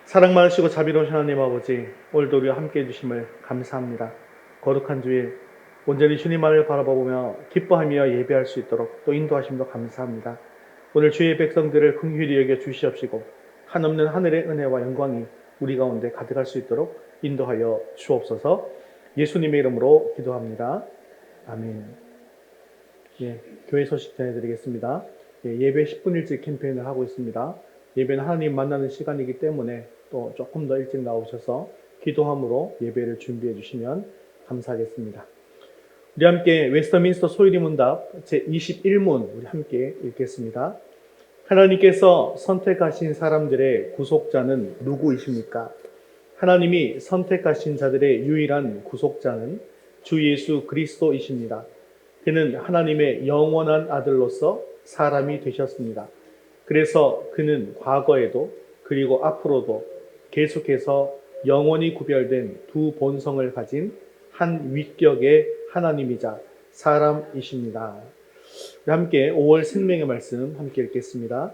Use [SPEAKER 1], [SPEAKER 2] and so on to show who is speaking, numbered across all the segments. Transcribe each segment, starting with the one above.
[SPEAKER 1] 사랑 많으시고 자비로우신 하나님 아버지, 오늘도 우리와 함께해 주심을 감사합니다. 거룩한 주일 온전히 주님만을 바라보며 기뻐하며 예배할 수 있도록 또 인도하심도 감사합니다. 오늘 주의 백성들을 긍휼히 여겨 주시옵시고 한없는 하늘의 은혜와 영광이 우리 가운데 가득할 수 있도록 인도하여 주옵소서. 예수님의 이름으로 기도합니다. 아멘. 교회 소식 전해드리겠습니다. 예배 10분 일찍 캠페인을 하고 있습니다. 예배는 하나님 만나는 시간이기 때문에 또 조금 더 일찍 나오셔서 기도함으로 예배를 준비해 주시면 감사하겠습니다. 우리 함께 웨스터민스터 소유리 문답 제21문 우리 함께 읽겠습니다. 하나님께서 선택하신 사람들의 구속자는 누구이십니까? 하나님이 선택하신 자들의 유일한 구속자는 주 예수 그리스도이십니다. 그는 하나님의 영원한 아들로서 사람이 되셨습니다. 그래서 그는 과거에도 그리고 앞으로도 계속해서 영원히 구별된 두 본성을 가진 한 위격의 하나님이자 사람이십니다. 함께 5월 생명의 말씀 함께 읽겠습니다.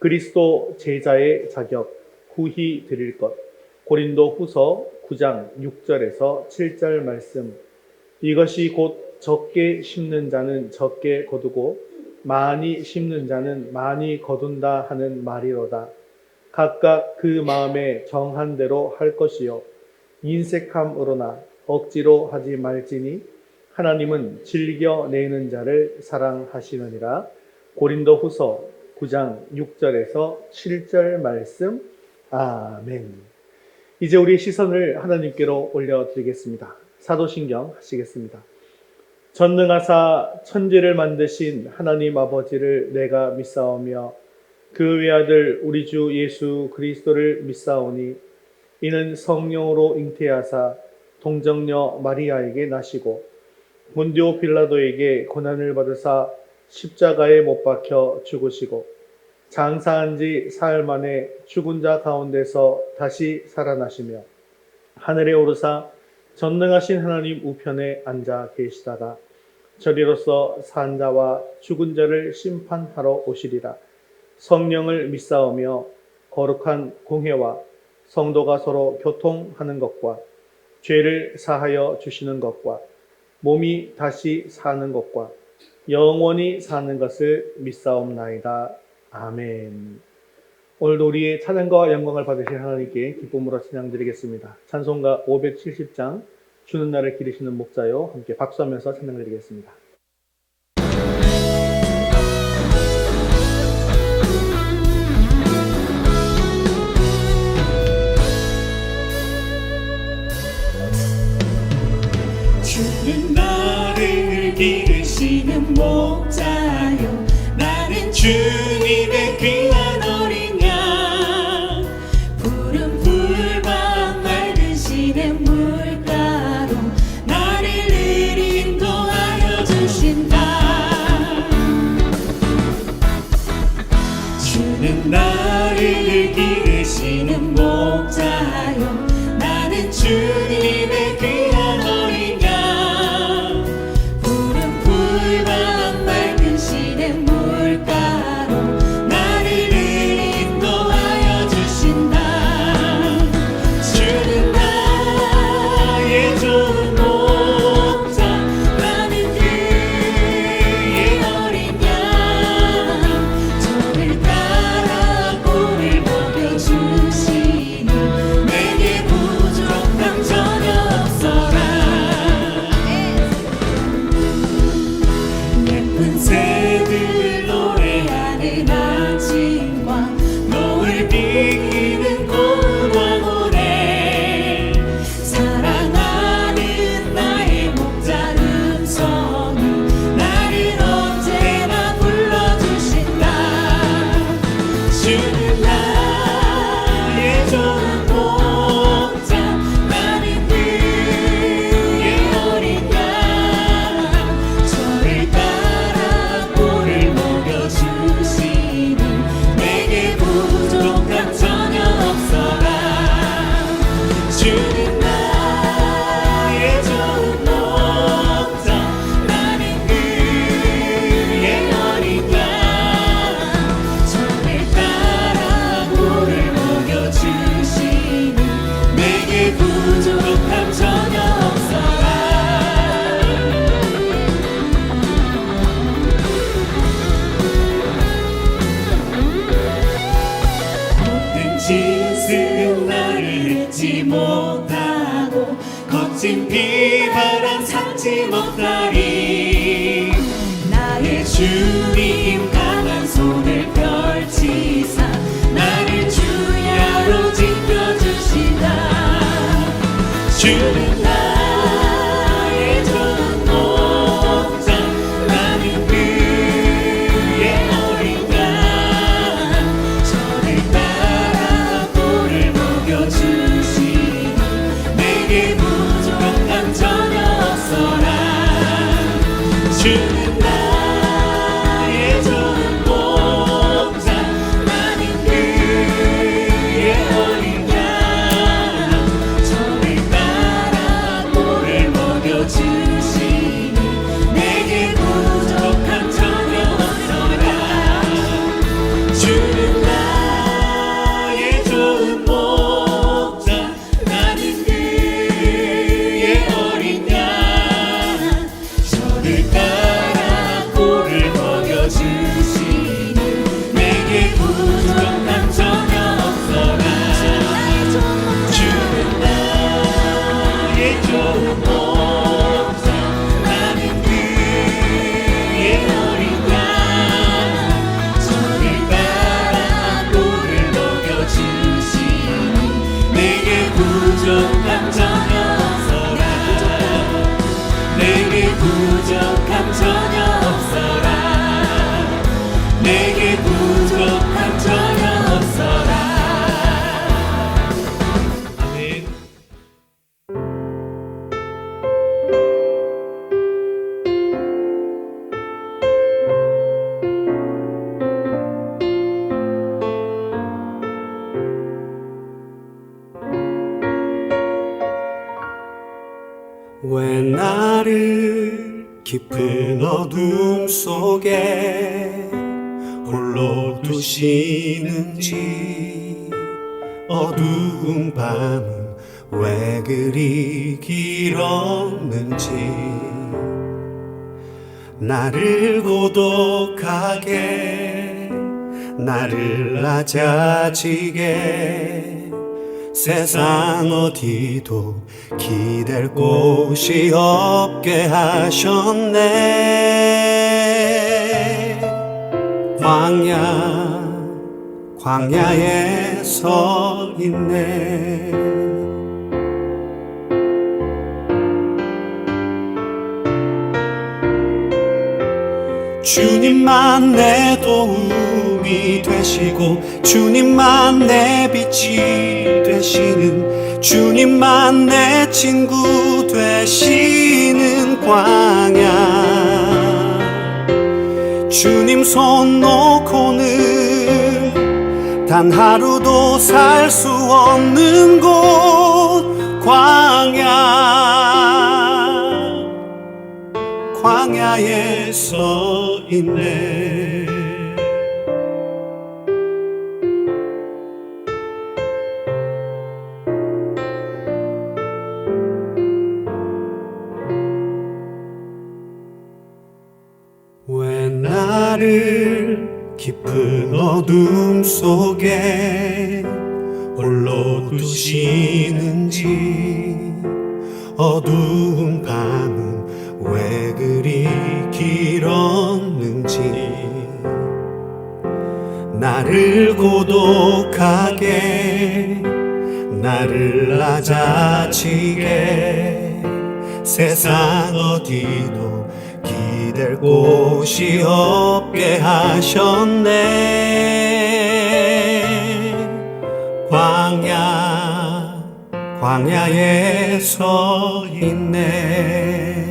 [SPEAKER 1] 그리스도 제자의 자격 후히 드릴 것. 고린도 후서 9장 6절에서 7절 말씀. 이것이 곧 적게 심는 자는 적게 거두고 많이 심는 자는 많이 거둔다 하는 말이로다. 각각 그 마음에 정한 대로 할 것이요 인색함으로나 억지로 하지 말지니 하나님은 즐겨내는 자를 사랑하시느니라. 고린도 후서 9장 6절에서 7절 말씀. 아멘. 이제 우리 시선을 하나님께로 올려드리겠습니다. 사도신경 하시겠습니다. 전능하사 천지를 만드신 하나님 아버지를 내가 믿사오며 그 외아들 우리 주 예수 그리스도를 믿사오니 이는 성령으로 잉태하사 동정녀 마리아에게 나시고 본디오 빌라도에게 고난을 받으사 십자가에 못 박혀 죽으시고 장사한 지 사흘 만에 죽은 자 가운데서 다시 살아나시며 하늘에 오르사 전능하신 하나님 우편에 앉아 계시다가 저리로서 산 자와 죽은 자를 심판하러 오시리라. 성령을 믿사오며 거룩한 공회와 성도가 서로 교통하는 것과 죄를 사하여 주시는 것과 몸이 다시 사는 것과 영원히 사는 것을 믿사옵나이다. 아멘. 오늘도 우리의 찬양과 영광을 받으실 하나님께 기쁨으로 찬양드리겠습니다. 찬송가 570장 주는 날을 기리시는 목자요 함께 박수하면서 찬양드리겠습니다.
[SPEAKER 2] 주는 나를 기르시는 목자요 나는 주님의 귀한 어린 양 푸른 풀밭 맑은 시냇 물가로 나를 늘 인도하여 주신다. 주는 나를 기르시는 목자요 나는 주님의 귀한 어린 양 푸른 풀밭 맑은 시냇 물가로 나를 인도하여 주신다. 주는 나의 좋은 목자 나는 그의 어린 양 저를 따라 꼴을 먹여주시니 내게 부족함 짓은 나를 잊지 못하고 거친 비바람 삼지 못하리. 나의 주님 강한 손을 펼치사 나를 주야로 지켜주시다. 주는 나의 좋은 목자 나는 그의 어린 양. 저를 따라 꼴을 먹여주시니 내게 부족함 전혀 없어라. 주는 나의 좋은 목자 나는 그의 어린 양. 저를 따라 꼴을 먹여주시니 내게 부족함 전혀 없어라. 주는 나의 좋은 목자 나는 그의 어린 양. 저를 따라 꼴을 먹여주시니 내게 부족함 전혀 없어라. 주는 나의 좋은 목자 나는 그의 어린 양. 저를 따라 꼴을 먹여주시니 내게 부족함 전혀 없어라. 내게 부족함 전혀 없어라. 내게 부족함 전혀 없어라. 아멘.
[SPEAKER 3] 왜 나를 깊은 어둠 속에 홀로 두시는지, 어두운 밤은 왜 그리 길었는지, 나를 고독하게 나를 낮아지게 세상 어디도 기댈 곳이 없게 하셨네. 광야에 서 있네. 주님만 내 도움이 되시고 주님만 내 빛이 되시는, 주님만 내 친구 되시는 광야. 주님 손 놓고는 단 하루도 살 수 없는 곳 광야에 서 있네. 왜 나를 깊은 어둠 속에 홀로 두시는지, 어두운 밤은 왜 그리 길었는지, 나를 고독하게 나를 낮아지게 세상 어디도 기댈 곳이 없게 하셨네. 광야에 서 있네.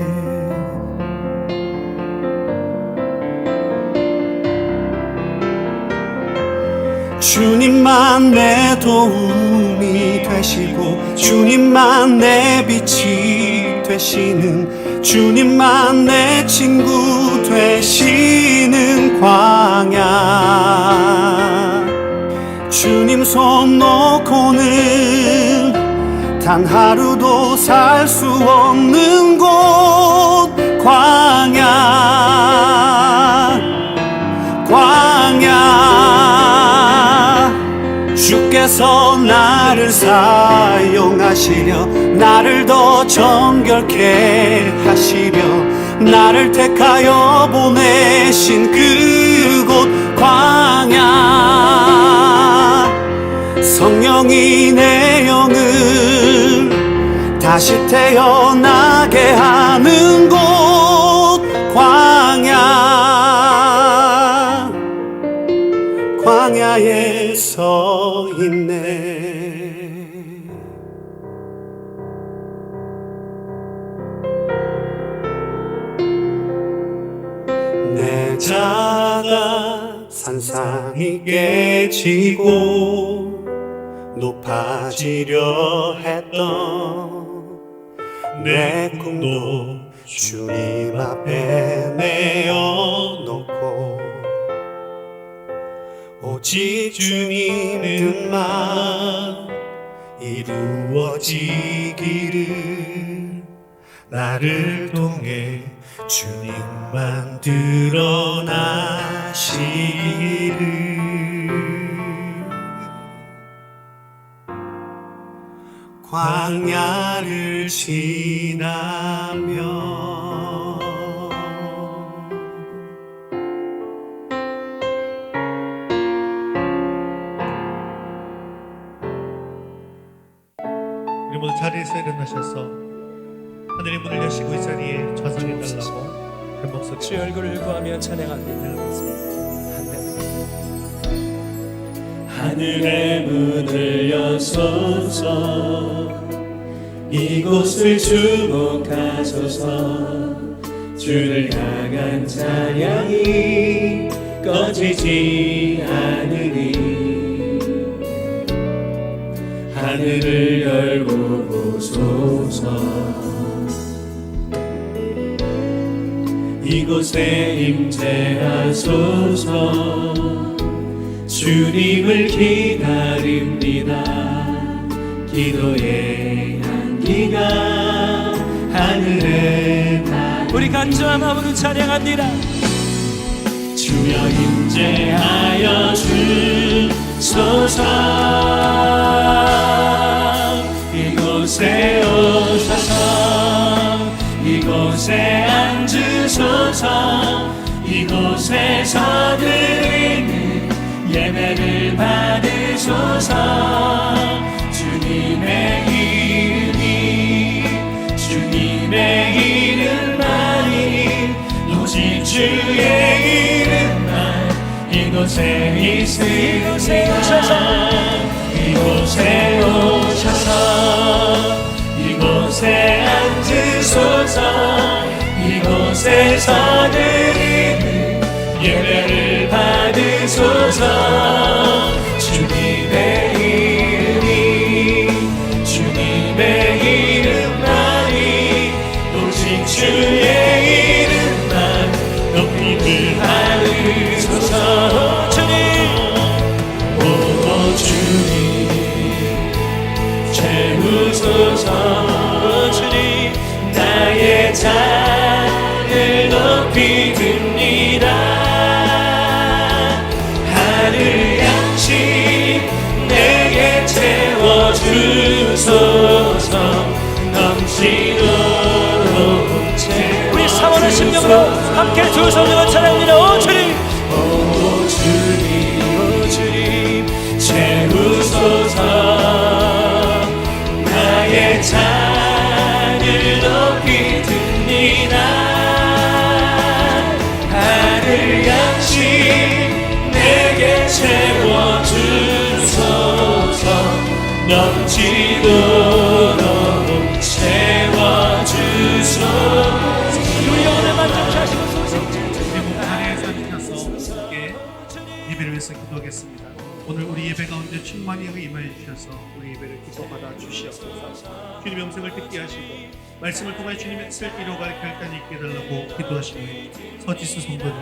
[SPEAKER 3] 주님만 내 도움이 되시고 주님만 내 빛이 되시는, 주님만 내 친구 되시는 광야. 주님 손 놓고는 단 하루도 살 수 없는 곳 광야. 주께 주께서 나를 사용하시려 나를 더 정결케 하시려 나를 택하여 보내신 그곳 광야 성령이 내 영을 다시 태어나게 하는 곳 광야에 서 있네. 내 자가 산산이 깨지고 높아지려 했던 내 꿈도 주님 앞에 내어놓고 오직 주님 뜻만 이루어지기를 나를 통해 주님만 드러나시기를 광야를 지나며
[SPEAKER 1] 우리 모두 자리에서 일어나셔서 하늘의 문을 여시고 이 자리에 좌성해달라고 큰 목소리로
[SPEAKER 2] 주의 얼굴을 구하며 찬양합니다. 하늘의 문을 여소서 이곳을 주목하소서 주를 향한 찬양이 꺼지지 않으니 하늘을 열고 보소서 이곳에 임재하소서 주님을 기다립니다. 기도의 향기가 하늘에 닿으니 우리 간절한 마음으로 찬양합니다. 주여 임재하여 주소서 이곳에 오셔서 이곳에 앉으소서 이곳에서 드리는 예배를 받으소서 주님의 이름만이 오직 주의 이름만 이곳에 있으시옵소서 이곳에 오셔서 이곳에 앉으소서 이곳에서 드리는 예배를 받으소서 주님의 이름만이 오직 주의 이름만 높임을 받으소서 주님 오 주님 채우소서 주님 나의 잔을 높이 듭니다. 하늘 양식 내게 채워주소서 넘치도록 우리 사모의 심령으로 함께 두 손으로 찬양합니다. 오 주님 오 주님 채우소서 나의 잔을 높이 듭니다. 하늘 양식 내게 채워주소서 넘치도록 채워주소서 우리 영혼을 만족하시고 소생자
[SPEAKER 1] 그리고 자리에서 일어나서 함께 예배를 위해서 기도하겠습니다. 오늘 우리 예배 가운데 충만히 임하여 주셔서 우리 예배를 기뻐받아 주시옵소서. 주님의 음성을 듣게 하시고 말씀을 통해 주님의 뜻을 이루어갈 결단이 있게 해달라고 기도하시며 서지수 성도님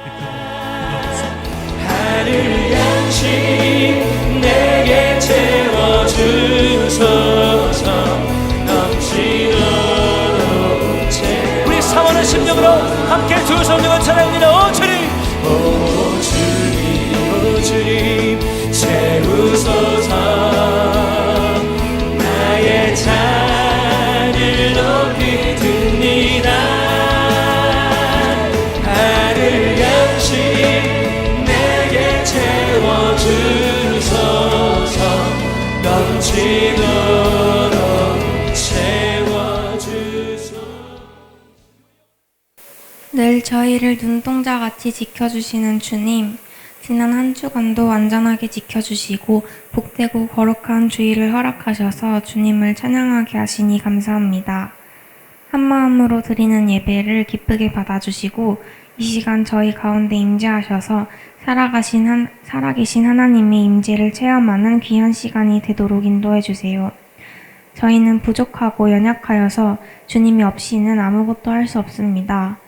[SPEAKER 1] 기도하겠습니다.
[SPEAKER 2] 하늘 양식 내게 채워주소서 넘치도록 우리 사모의 심령으로 함께 두 손으로 찬양합니다. 오 주님 채우소서 채워주소.
[SPEAKER 4] 늘 저희를 눈동자같이 지켜주시는 주님, 지난 한 주간도 안전하게 지켜주시고 복되고 거룩한 주일을 허락하셔서 주님을 찬양하게 하시니 감사합니다. 한마음으로 드리는 예배를 기쁘게 받아주시고 이 시간 저희 가운데 임재하셔서 살아계신 하나님의 임재를 체험하는 귀한 시간이 되도록 인도해 주세요. 저희는 부족하고 연약하여서 주님이 없이는 아무것도 할 수 없습니다.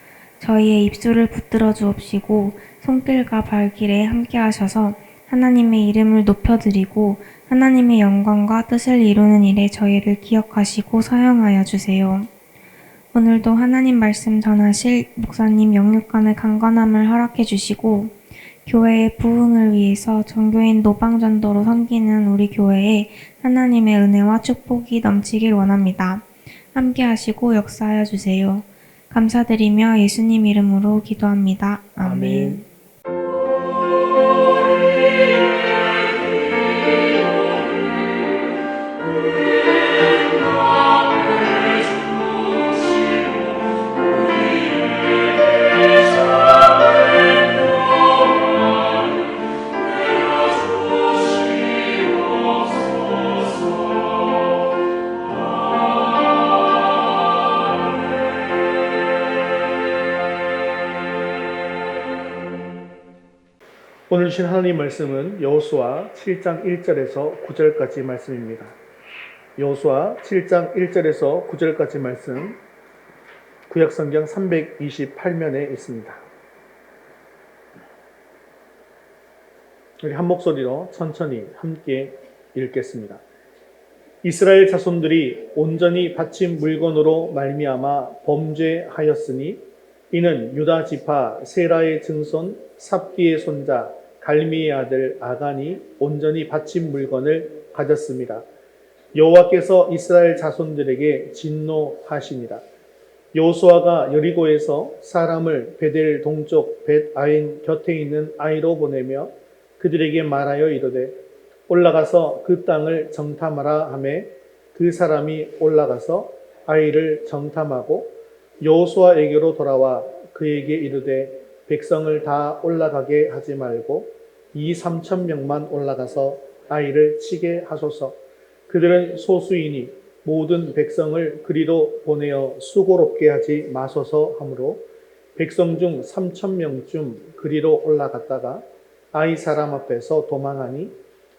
[SPEAKER 4] 저희의 입술을 붙들어 주옵시고 손길과 발길에 함께 하셔서 하나님의 이름을 높여드리고 하나님의 영광과 뜻을 이루는 일에 저희를 기억하시고 사용하여 주세요. 오늘도 하나님 말씀 전하실 목사님 영육간의 강건함을 허락해 주시고 교회의 부흥을 위해서 전교인 노방전도로 섬기는 우리 교회에 하나님의 은혜와 축복이 넘치길 원합니다. 함께 하시고 역사하여 주세요. 감사드리며 예수님 이름으로 기도합니다. 아멘.
[SPEAKER 1] 오늘 주신 하나님 말씀은 여호수아 7장 1절에서 9절까지 말씀입니다. 여호수아 7장 1절에서 9절까지 말씀 구약성경 328면에 있습니다. 우리 한 목소리로 천천히 함께 읽겠습니다. 이스라엘 자손들이 온전히 바친 물건으로 말미암아 범죄하였으니 이는 유다 지파 세라의 증손 삽디의 손자 갈미의 아들 아간이 온전히 바친 물건을 가졌습니다. 여호와께서 이스라엘 자손들에게 진노하시니라. 여호수아가 여리고에서 사람을 베델 동쪽 벳아인 곁에 있는 아이로 보내며 그들에게 말하여 이르되 올라가서 그 땅을 정탐하라 하매 그 사람이 올라가서 아이를 정탐하고 여호수아에게로 돌아와 그에게 이르되 백성을 다 올라가게 하지 말고 2,3,000명만 올라가서 아이를 치게 하소서. 그들은 소수이니 모든 백성을 그리로 보내어 수고롭게 하지 마소서 하므로 백성 중 3,000명쯤 그리로 올라갔다가 아이 사람 앞에서 도망하니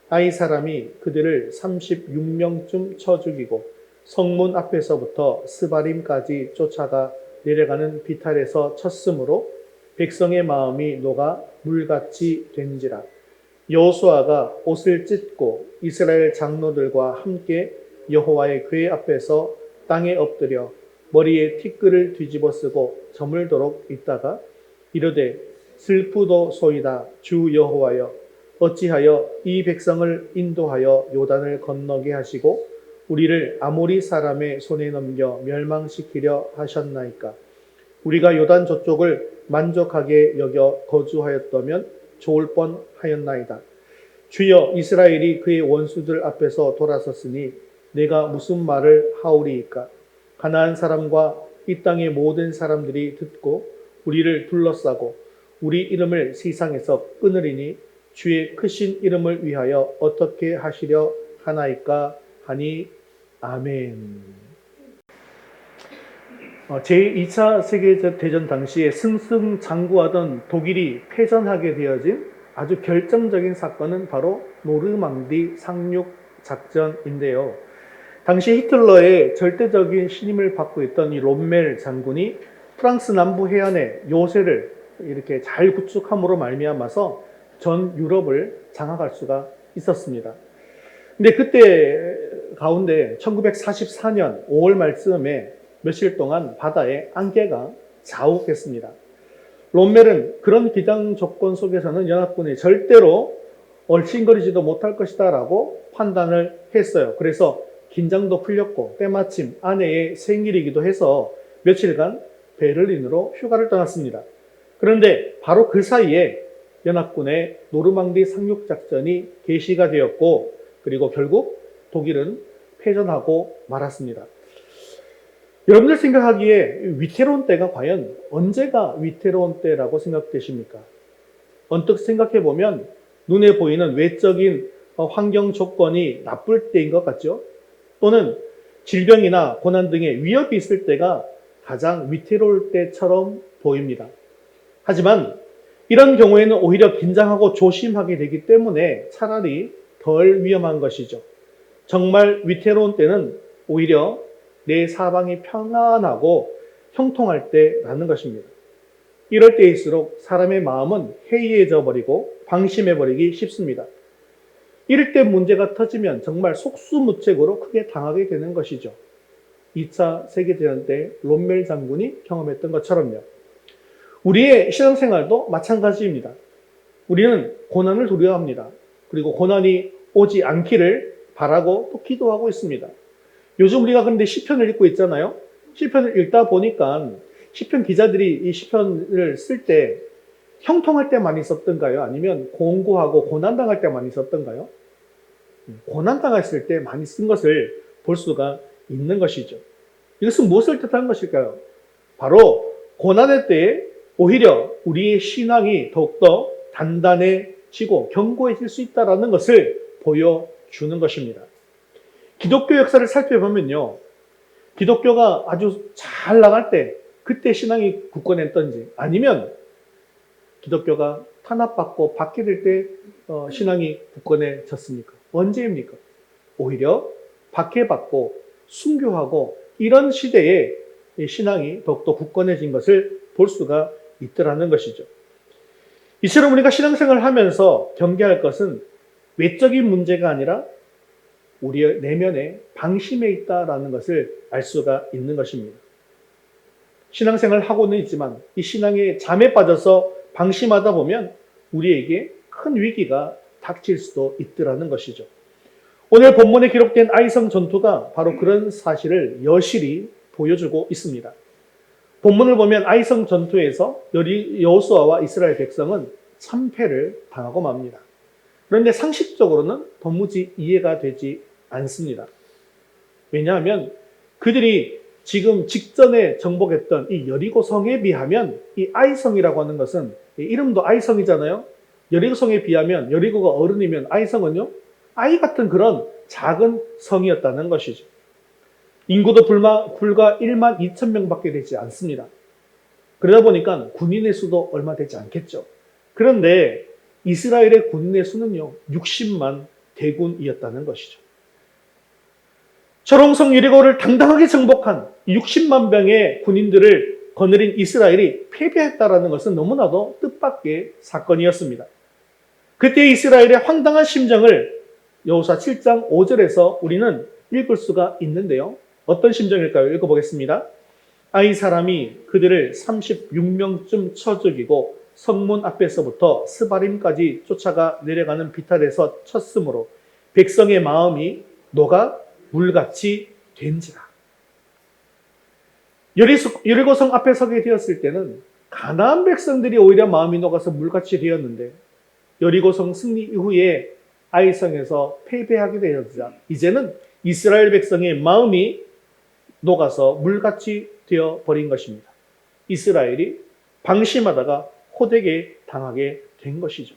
[SPEAKER 1] 아이 사람이 그들을 36명쯤 쳐 죽이고 성문 앞에서부터 스바림까지 쫓아가 내려가는 비탈에서 쳤으므로 백성의 마음이 녹아 물같이 된지라. 여호수아가 옷을 찢고 이스라엘 장로들과 함께 여호와의 궤 앞에서 땅에 엎드려 머리에 티끌을 뒤집어 쓰고 저물도록 있다가 이르되 슬프도소이다 주 여호와여 어찌하여 이 백성을 인도하여 요단을 건너게 하시고 우리를 아모리 사람의 손에 넘겨 멸망시키려 하셨나이까. 우리가 요단 저쪽을 만족하게 여겨 거주하였다면 좋을 뻔하였나이다. 주여 이스라엘이 그의 원수들 앞에서 돌아섰으니 내가 무슨 말을 하오리이까. 가나안 사람과 이 땅의 모든 사람들이 듣고 우리를 둘러싸고 우리 이름을 세상에서 끊으리니 주의 크신 이름을 위하여 어떻게 하시려 하나이까 하니 아멘. 제2차 세계대전 당시에 승승장구하던 독일이 패전하게 되어진 아주 결정적인 사건은 바로 노르망디 상륙 작전인데요. 당시 히틀러의 절대적인 신임을 받고 있던 이 롬멜 장군이 프랑스 남부 해안에 요새를 이렇게 잘 구축함으로 말미암아서 전 유럽을 장악할 수가 있었습니다. 근데 그때 가운데 1944년 5월 말쯤에 며칠 동안 바다에 안개가 자욱했습니다. 롬멜은 그런 비상 조건 속에서는 연합군이 절대로 얼씬거리지도 못할 것이다 라고 판단을 했어요. 그래서 긴장도 풀렸고 때마침 아내의 생일이기도 해서 며칠간 베를린으로 휴가를 떠났습니다. 그런데 바로 그 사이에 연합군의 노르망디 상륙작전이 개시가 되었고 그리고 결국 독일은 패전하고 말았습니다. 여러분들 생각하기에 위태로운 때가 과연 언제가 위태로운 때라고 생각되십니까? 언뜻 생각해 보면 눈에 보이는 외적인 환경 조건이 나쁠 때인 것 같죠? 또는 질병이나 고난 등의 위협이 있을 때가 가장 위태로울 때처럼 보입니다. 하지만 이런 경우에는 오히려 긴장하고 조심하게 되기 때문에 차라리 덜 위험한 것이죠. 정말 위태로운 때는 오히려 내 사방이 평안하고 형통할 때라는 것입니다. 이럴 때일수록 사람의 마음은 해이해져 버리고 방심해 버리기 쉽습니다. 이럴 때 문제가 터지면 정말 속수무책으로 크게 당하게 되는 것이죠. 2차 세계대전 때 롬멜 장군이 경험했던 것처럼요. 우리의 신앙생활도 마찬가지입니다. 우리는 고난을 두려워합니다. 그리고 고난이 오지 않기를 바라고 또 기도하고 있습니다. 요즘 우리가 그런데 시편을 읽고 있잖아요. 시편을 읽다 보니까 시편 기자들이 이 시편을 쓸 때 형통할 때 많이 썼던가요? 아니면 공고하고 고난당할 때 많이 썼던가요? 고난당했을 때 많이 쓴 것을 볼 수가 있는 것이죠. 이것은 무엇을 뜻하는 것일까요? 바로 고난의 때에 오히려 우리의 신앙이 더욱더 단단해지고 견고해질 수 있다는 것을 보여주는 것입니다. 기독교 역사를 살펴보면요. 기독교가 아주 잘 나갈 때 그때 신앙이 굳건했던지 아니면 기독교가 탄압받고 받게 될 때 신앙이 굳건해졌습니까? 언제입니까? 오히려 박해받고 순교하고 이런 시대에 신앙이 더욱더 굳건해진 것을 볼 수가 있더라는 것이죠. 이처럼 우리가 신앙생활을 하면서 경계할 것은 외적인 문제가 아니라 우리의 내면에 방심해 있다라는 것을 알 수가 있는 것입니다. 신앙생활을 하고는 있지만 이 신앙의 잠에 빠져서 방심하다 보면 우리에게 큰 위기가 닥칠 수도 있더라는 것이죠. 오늘 본문에 기록된 아이성 전투가 바로 그런 사실을 여실히 보여주고 있습니다. 본문을 보면 아이성 전투에서 여호수아와 이스라엘 백성은 참패를 당하고 맙니다. 그런데 상식적으로는 도무지 이해가 되지 않습니다. 왜냐하면 그들이 지금 직전에 정복했던 이 여리고성에 비하면 이 아이성이라고 하는 것은 이름도 아이성이잖아요. 여리고성에 비하면 여리고가 어른이면 아이성은요 아이 같은 그런 작은 성이었다는 것이죠. 인구도 불과 1만 2천 명밖에 되지 않습니다. 그러다 보니까 군인의 수도 얼마 되지 않겠죠. 그런데 이스라엘의 군인의 수는요 60만 대군이었다는 것이죠. 철옹성 여리고를 당당하게 정복한 60만 명의 군인들을 거느린 이스라엘이 패배했다는 것은 너무나도 뜻밖의 사건이었습니다. 그때 이스라엘의 황당한 심정을 여호수아 7장 5절에서 우리는 읽을 수가 있는데요. 어떤 심정일까요? 읽어보겠습니다. 아이 사람이 그들을 36명쯤 쳐 죽이고 성문 앞에서부터 스바림까지 쫓아가 내려가는 비탈에서 쳤으므로 백성의 마음이 녹아 물같이 된지라. 여리고성 앞에 서게 되었을 때는 가나안 백성들이 오히려 마음이 녹아서 물같이 되었는데 여리고성 승리 이후에 아이성에서 패배하게 되었자 이제는 이스라엘 백성의 마음이 녹아서 물같이 되어버린 것입니다. 이스라엘이 방심하다가 호되게 당하게 된 것이죠.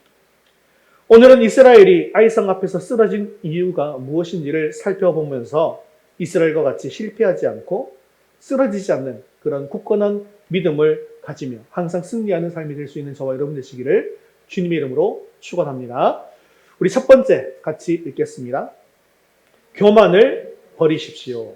[SPEAKER 1] 오늘은 이스라엘이 아이성 앞에서 쓰러진 이유가 무엇인지를 살펴보면서 이스라엘과 같이 실패하지 않고 쓰러지지 않는 그런 굳건한 믿음을 가지며 항상 승리하는 삶이 될 수 있는 저와 여러분 되시기를 주님의 이름으로 축원합니다. 우리 첫 번째 같이 읽겠습니다. 교만을 버리십시오.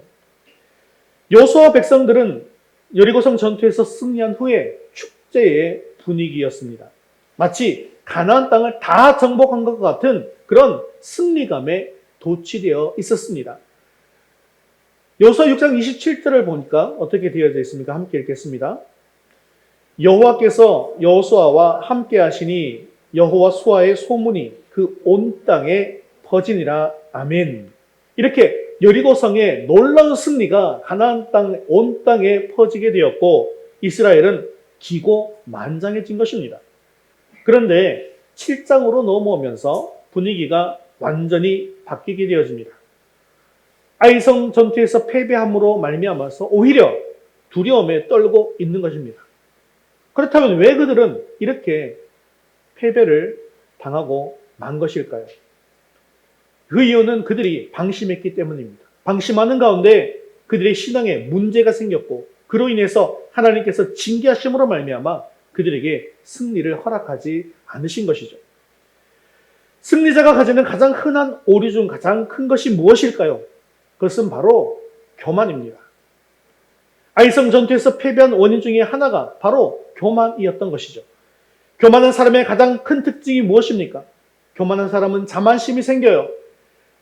[SPEAKER 1] 여호수아 백성들은 여리고성 전투에서 승리한 후에 축제의 분위기였습니다. 마치 가나안 땅을 다 정복한 것 같은 그런 승리감에 도취되어 있었습니다. 여호수아 6장 27절을 보니까 어떻게 되어져 있습니까? 함께 읽겠습니다. 여호와께서 여호수아와 함께 하시니 여호와 수아의 소문이 그 온 땅에 퍼지니라. 아멘. 이렇게 여리고성의 놀라운 승리가 가나안 땅 온 땅에 퍼지게 되었고 이스라엘은 기고만장해진 것입니다. 그런데 7장으로 넘어오면서 분위기가 완전히 바뀌게 되어집니다. 아이성 전투에서 패배함으로 말미암아서 오히려 두려움에 떨고 있는 것입니다. 그렇다면 왜 그들은 이렇게 패배를 당하고 만 것일까요? 그 이유는 그들이 방심했기 때문입니다. 방심하는 가운데 그들의 신앙에 문제가 생겼고 그로 인해서 하나님께서 징계하심으로 말미암아 그들에게 승리를 허락하지 않으신 것이죠. 승리자가 가지는 가장 흔한 오류 중 가장 큰 것이 무엇일까요? 그것은 바로 교만입니다. 아이성 전투에서 패배한 원인 중에 하나가 바로 교만이었던 것이죠. 교만한 사람의 가장 큰 특징이 무엇입니까? 교만한 사람은 자만심이 생겨요.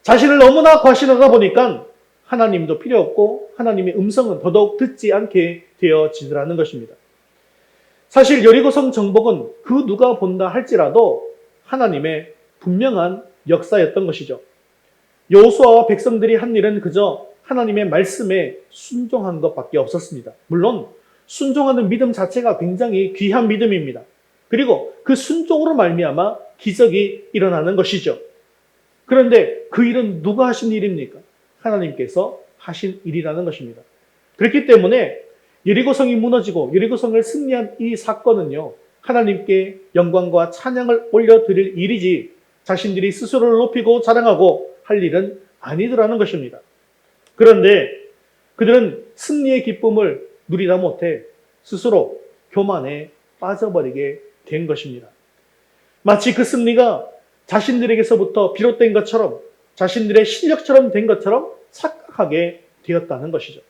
[SPEAKER 1] 자신을 너무나 과신하다 보니까 하나님도 필요 없고 하나님의 음성은 더더욱 듣지 않게 되어지더라는 것입니다. 사실 여리고성 정복은 그 누가 본다 할지라도 하나님의 분명한 역사였던 것이죠. 여호수아와 백성들이 한 일은 그저 하나님의 말씀에 순종한 것밖에 없었습니다. 물론 순종하는 믿음 자체가 굉장히 귀한 믿음입니다. 그리고 그 순종으로 말미암아 기적이 일어나는 것이죠. 그런데 그 일은 누가 하신 일입니까? 하나님께서 하신 일이라는 것입니다. 그렇기 때문에 여리고성이 무너지고 여리고성을 승리한 이 사건은요, 하나님께 영광과 찬양을 올려드릴 일이지 자신들이 스스로를 높이고 자랑하고 할 일은 아니더라는 것입니다. 그런데 그들은 승리의 기쁨을 누리다 못해 스스로 교만에 빠져버리게 된 것입니다. 마치 그 승리가 자신들에게서부터 비롯된 것처럼, 자신들의 실력처럼 된 것처럼 착각하게 되었다는 것이죠.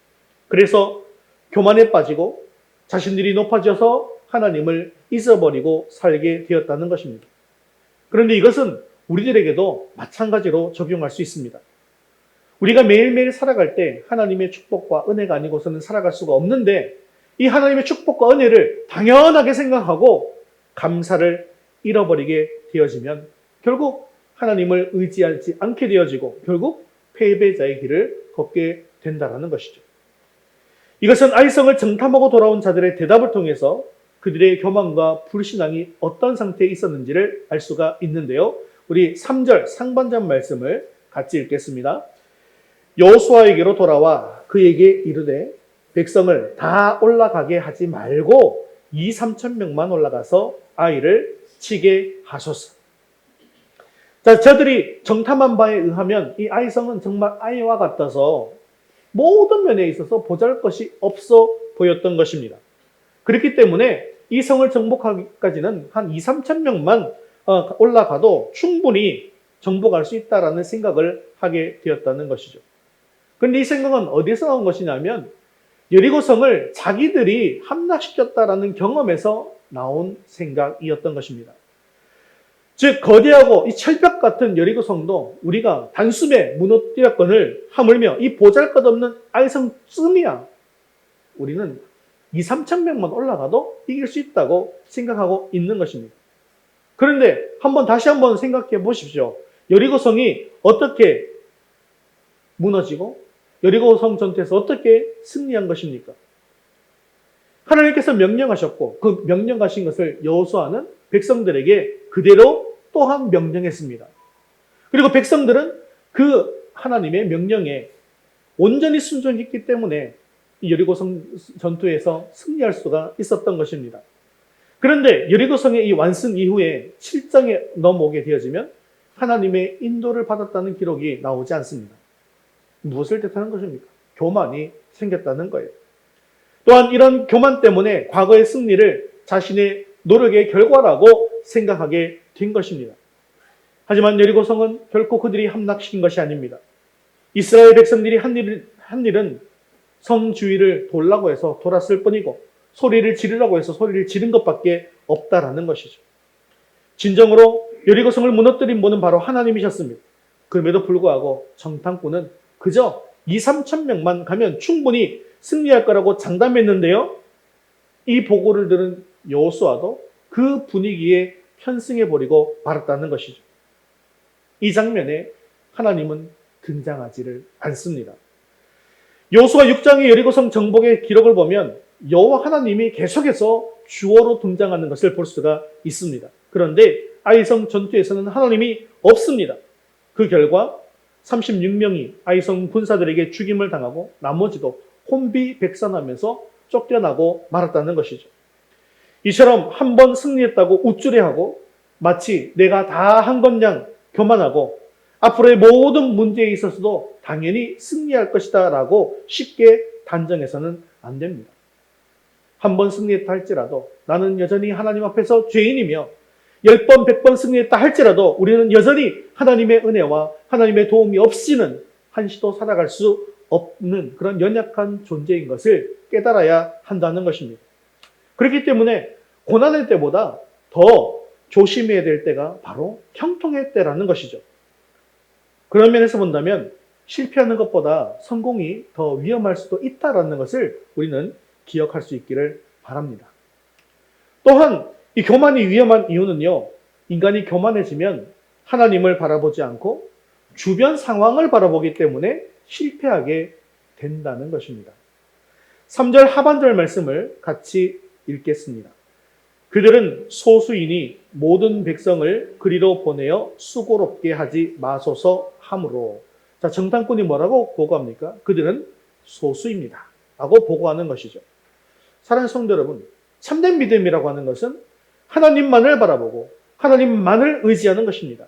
[SPEAKER 1] 그래서 교만에 빠지고 자신들이 높아져서 하나님을 잊어버리고 살게 되었다는 것입니다. 그런데 이것은 우리들에게도 마찬가지로 적용할 수 있습니다. 우리가 매일매일 살아갈 때 하나님의 축복과 은혜가 아니고서는 살아갈 수가 없는데, 이 하나님의 축복과 은혜를 당연하게 생각하고 감사를 잃어버리게 되어지면 결국 하나님을 의지하지 않게 되어지고 결국 패배자의 길을 걷게 된다는 것이죠. 이것은 아이성을 정탐하고 돌아온 자들의 대답을 통해서 그들의 교만과 불신앙이 어떤 상태에 있었는지를 알 수가 있는데요. 우리 3절 상반절 말씀을 같이 읽겠습니다. 여호수아에게로 돌아와 그에게 이르되 백성을 다 올라가게 하지 말고 2-3천 명만 올라가서 아이를 치게 하소서. 자, 저들이 정탐한 바에 의하면 이 아이성은 정말 아이와 같아서 모든 면에 있어서 보잘것이 없어 보였던 것입니다. 그렇기 때문에 이 성을 정복하기까지는 한 2-3천 명만 올라가도 충분히 정복할 수 있다라는 생각을 하게 되었다는 것이죠. 그런데 이 생각은 어디서 나온 것이냐면 여리고성을 자기들이 함락시켰다라는 경험에서 나온 생각이었던 것입니다. 즉 거대하고 이 철벽 같은 여리고성도 우리가 단숨에 무너뜨렸거늘 하물며 이 보잘것없는 아이성쯤이야 우리는 2-3천 명만 올라가도 이길 수 있다고 생각하고 있는 것입니다. 그런데 다시 한번 생각해 보십시오. 여리고성이 어떻게 무너지고 여리고성 전투에서 어떻게 승리한 것입니까? 하나님께서 명령하셨고 그 명령하신 것을 여호수아는 백성들에게 그대로 또한 명령했습니다. 그리고 백성들은 그 하나님의 명령에 온전히 순종했기 때문에 이 여리고성 전투에서 승리할 수가 있었던 것입니다. 그런데 여리고성의 이 완승 이후에 7장에 넘어오게 되어지면 하나님의 인도를 받았다는 기록이 나오지 않습니다. 무엇을 뜻하는 것입니까? 교만이 생겼다는 거예요. 또한 이런 교만 때문에 과거의 승리를 자신의 노력의 결과라고 생각하게 된 것입니다. 하지만 여리고성은 결코 그들이 함락시킨 것이 아닙니다. 이스라엘 백성들이 한 일은 성 주위를 돌라고 해서 돌았을 뿐이고 소리를 지르라고 해서 소리를 지른 것밖에 없다라는 것이죠. 진정으로 여리고성을 무너뜨린 분은 바로 하나님이셨습니다. 그럼에도 불구하고 정탐꾼은 그저 2-3천 명만 가면 충분히 승리할 거라고 장담했는데요. 이 보고를 들은 여호수아도 그 분위기에 편승해버리고 말았다는 것이죠. 이 장면에 하나님은 등장하지를 않습니다. 여호수아 6장의 여리고성 정복의 기록을 보면 여호와 하나님이 계속해서 주어로 등장하는 것을 볼 수가 있습니다. 그런데 아이성 전투에서는 하나님이 없습니다. 그 결과 36명이 아이성 군사들에게 죽임을 당하고 나머지도 혼비백산하면서 쫓겨나고 말았다는 것이죠. 이처럼 한 번 승리했다고 우쭐해하고 마치 내가 다 한 것 양 교만하고 앞으로의 모든 문제에 있어서도 당연히 승리할 것이다 라고 쉽게 단정해서는 안 됩니다. 한 번 승리했다 할지라도 나는 여전히 하나님 앞에서 죄인이며 10번, 100번 승리했다 할지라도 우리는 여전히 하나님의 은혜와 하나님의 도움이 없이는 한시도 살아갈 수 없는 그런 연약한 존재인 것을 깨달아야 한다는 것입니다. 그렇기 때문에 고난의 때보다 더 조심해야 될 때가 바로 형통의 때라는 것이죠. 그런 면에서 본다면 실패하는 것보다 성공이 더 위험할 수도 있다는 것을 우리는 기억할 수 있기를 바랍니다. 또한 이 교만이 위험한 이유는요, 인간이 교만해지면 하나님을 바라보지 않고 주변 상황을 바라보기 때문에 실패하게 된다는 것입니다. 3절 하반절 말씀을 같이 읽겠습니다. 그들은 소수이니 모든 백성을 그리로 보내어 수고롭게 하지 마소서 하므로. 자, 정탐꾼이 뭐라고 보고합니까? 그들은 소수입니다 라고 보고하는 것이죠. 사랑하는 성도 여러분, 참된 믿음이라고 하는 것은 하나님만을 바라보고 하나님만을 의지하는 것입니다.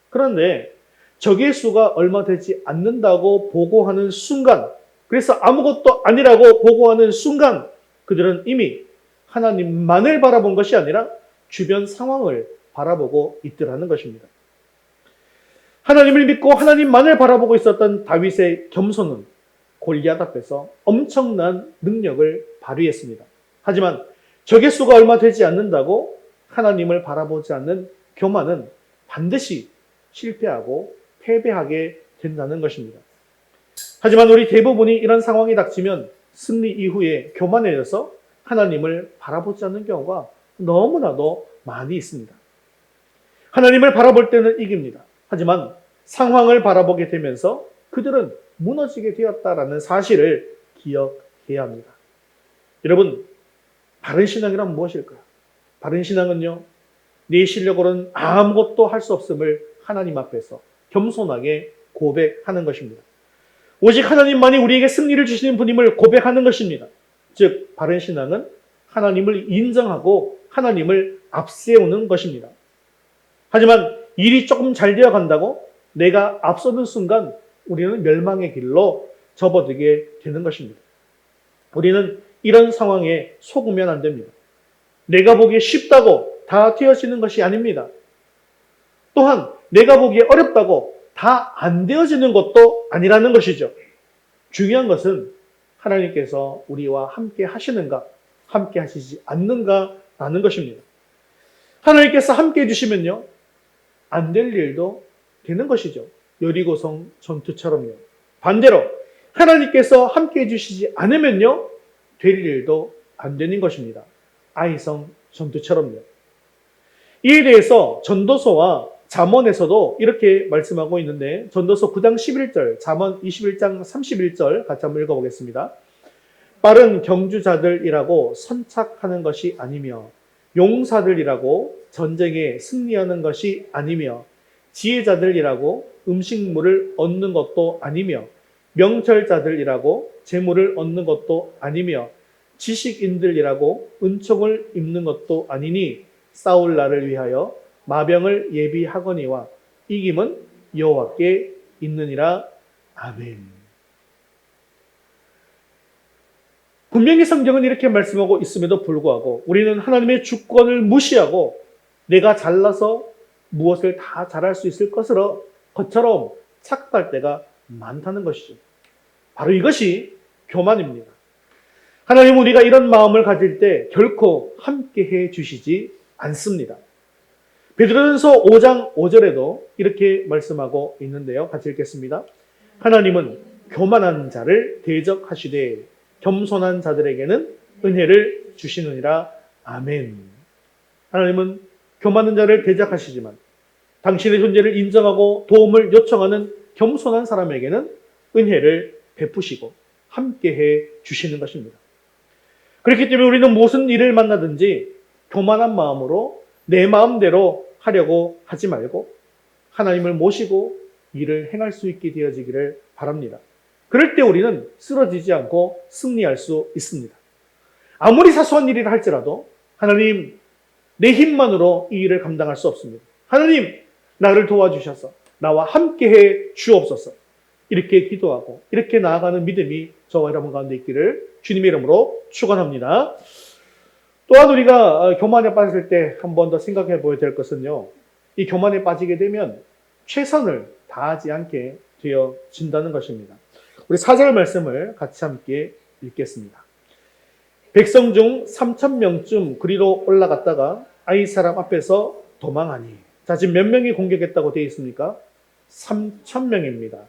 [SPEAKER 1] 그런데 적의 수가 얼마 되지 않는다고 보고하는 순간, 그래서 아무것도 아니라고 보고하는 순간 그들은 이미 하나님만을 바라본 것이 아니라 주변 상황을 바라보고 있더라는 것입니다. 하나님을 믿고 하나님만을 바라보고 있었던 다윗의 겸손은 골리앗 앞에서 엄청난 능력을 발휘했습니다. 하지만 적의 수가 얼마 되지 않는다고 하나님을 바라보지 않는 교만은 반드시 실패하고 패배하게 된다는 것입니다. 하지만 우리 대부분이 이런 상황이 닥치면 승리 이후에 교만해져서 하나님을 바라보지 않는 경우가 너무나도 많이 있습니다. 하나님을 바라볼 때는 이깁니다. 하지만 상황을 바라보게 되면서 그들은 무너지게 되었다라는 사실을 기억해야 합니다. 여러분, 바른 신앙이란 무엇일까요? 바른 신앙은요, 내 실력으로는 아무것도 할 수 없음을 하나님 앞에서 겸손하게 고백하는 것입니다. 오직 하나님만이 우리에게 승리를 주시는 분임을 고백하는 것입니다. 즉, 바른 신앙은 하나님을 인정하고 하나님을 앞세우는 것입니다. 하지만 일이 조금 잘 되어 간다고 내가 앞서는 순간 우리는 멸망의 길로 접어들게 되는 것입니다. 우리는 이런 상황에 속으면 안 됩니다. 내가 보기에 쉽다고 다 되어지는 것이 아닙니다. 또한 내가 보기에 어렵다고 다 안 되어지는 것도 아니라는 것이죠. 중요한 것은 하나님께서 우리와 함께 하시는가, 함께 하시지 않는가라는 것입니다. 하나님께서 함께 해주시면요, 안 될 일도 되는 것이죠. 여리고성 전투처럼요. 반대로 하나님께서 함께 해주시지 않으면요, 될 일도 안 되는 것입니다. 아이성 전투처럼요. 이에 대해서 전도서와 잠언에서도 이렇게 말씀하고 있는데, 전도서 9장 11절, 잠언 21장 31절 같이 한번 읽어보겠습니다. 빠른 경주자들이라고 선착하는 것이 아니며 용사들이라고 전쟁에 승리하는 것이 아니며 지혜자들이라고 음식물을 얻는 것도 아니며 명철자들이라고 재물을 얻는 것도 아니며 지식인들이라고 은총을 입는 것도 아니니 싸울 날을 위하여 마병을 예비하거니와 이김은 여호와께 있느니라. 아멘. 분명히 성경은 이렇게 말씀하고 있음에도 불구하고 우리는 하나님의 주권을 무시하고 내가 잘나서 무엇을 다 잘할 수 있을 것처럼 착각할 때가 많다는 것이죠. 바로 이것이 교만입니다. 하나님은 우리가 이런 마음을 가질 때 결코 함께 해 주시지 않습니다. 베드로전서 5장 5절에도 이렇게 말씀하고 있는데요. 같이 읽겠습니다. 하나님은 교만한 자를 대적하시되 겸손한 자들에게는 은혜를 주시느니라. 아멘. 하나님은 교만한 자를 대적하시지만 당신의 존재를 인정하고 도움을 요청하는 겸손한 사람에게는 은혜를 베푸시고 함께해 주시는 것입니다. 그렇기 때문에 우리는 무슨 일을 만나든지 교만한 마음으로 내 마음대로 하려고 하지 말고 하나님을 모시고 일을 행할 수 있게 되어지기를 바랍니다. 그럴 때 우리는 쓰러지지 않고 승리할 수 있습니다. 아무리 사소한 일이라 할지라도 하나님, 내 힘만으로 이 일을 감당할 수 없습니다. 하나님, 나를 도와주셔서 나와 함께해 주옵소서. 이렇게 기도하고 이렇게 나아가는 믿음이 저와 여러분 가운데 있기를 주님의 이름으로 축원합니다. 또한 우리가 교만에 빠질 때 한 번 더 생각해 보아야 될 것은요, 이 교만에 빠지게 되면 최선을 다하지 않게 되어진다는 것입니다. 우리 4절 말씀을 같이 함께 읽겠습니다. 백성 중 3,000명쯤 그리로 올라갔다가 아이 사람 앞에서 도망하니. 자, 지금 몇 명이 공격했다고 되어 있습니까? 3,000명입니다.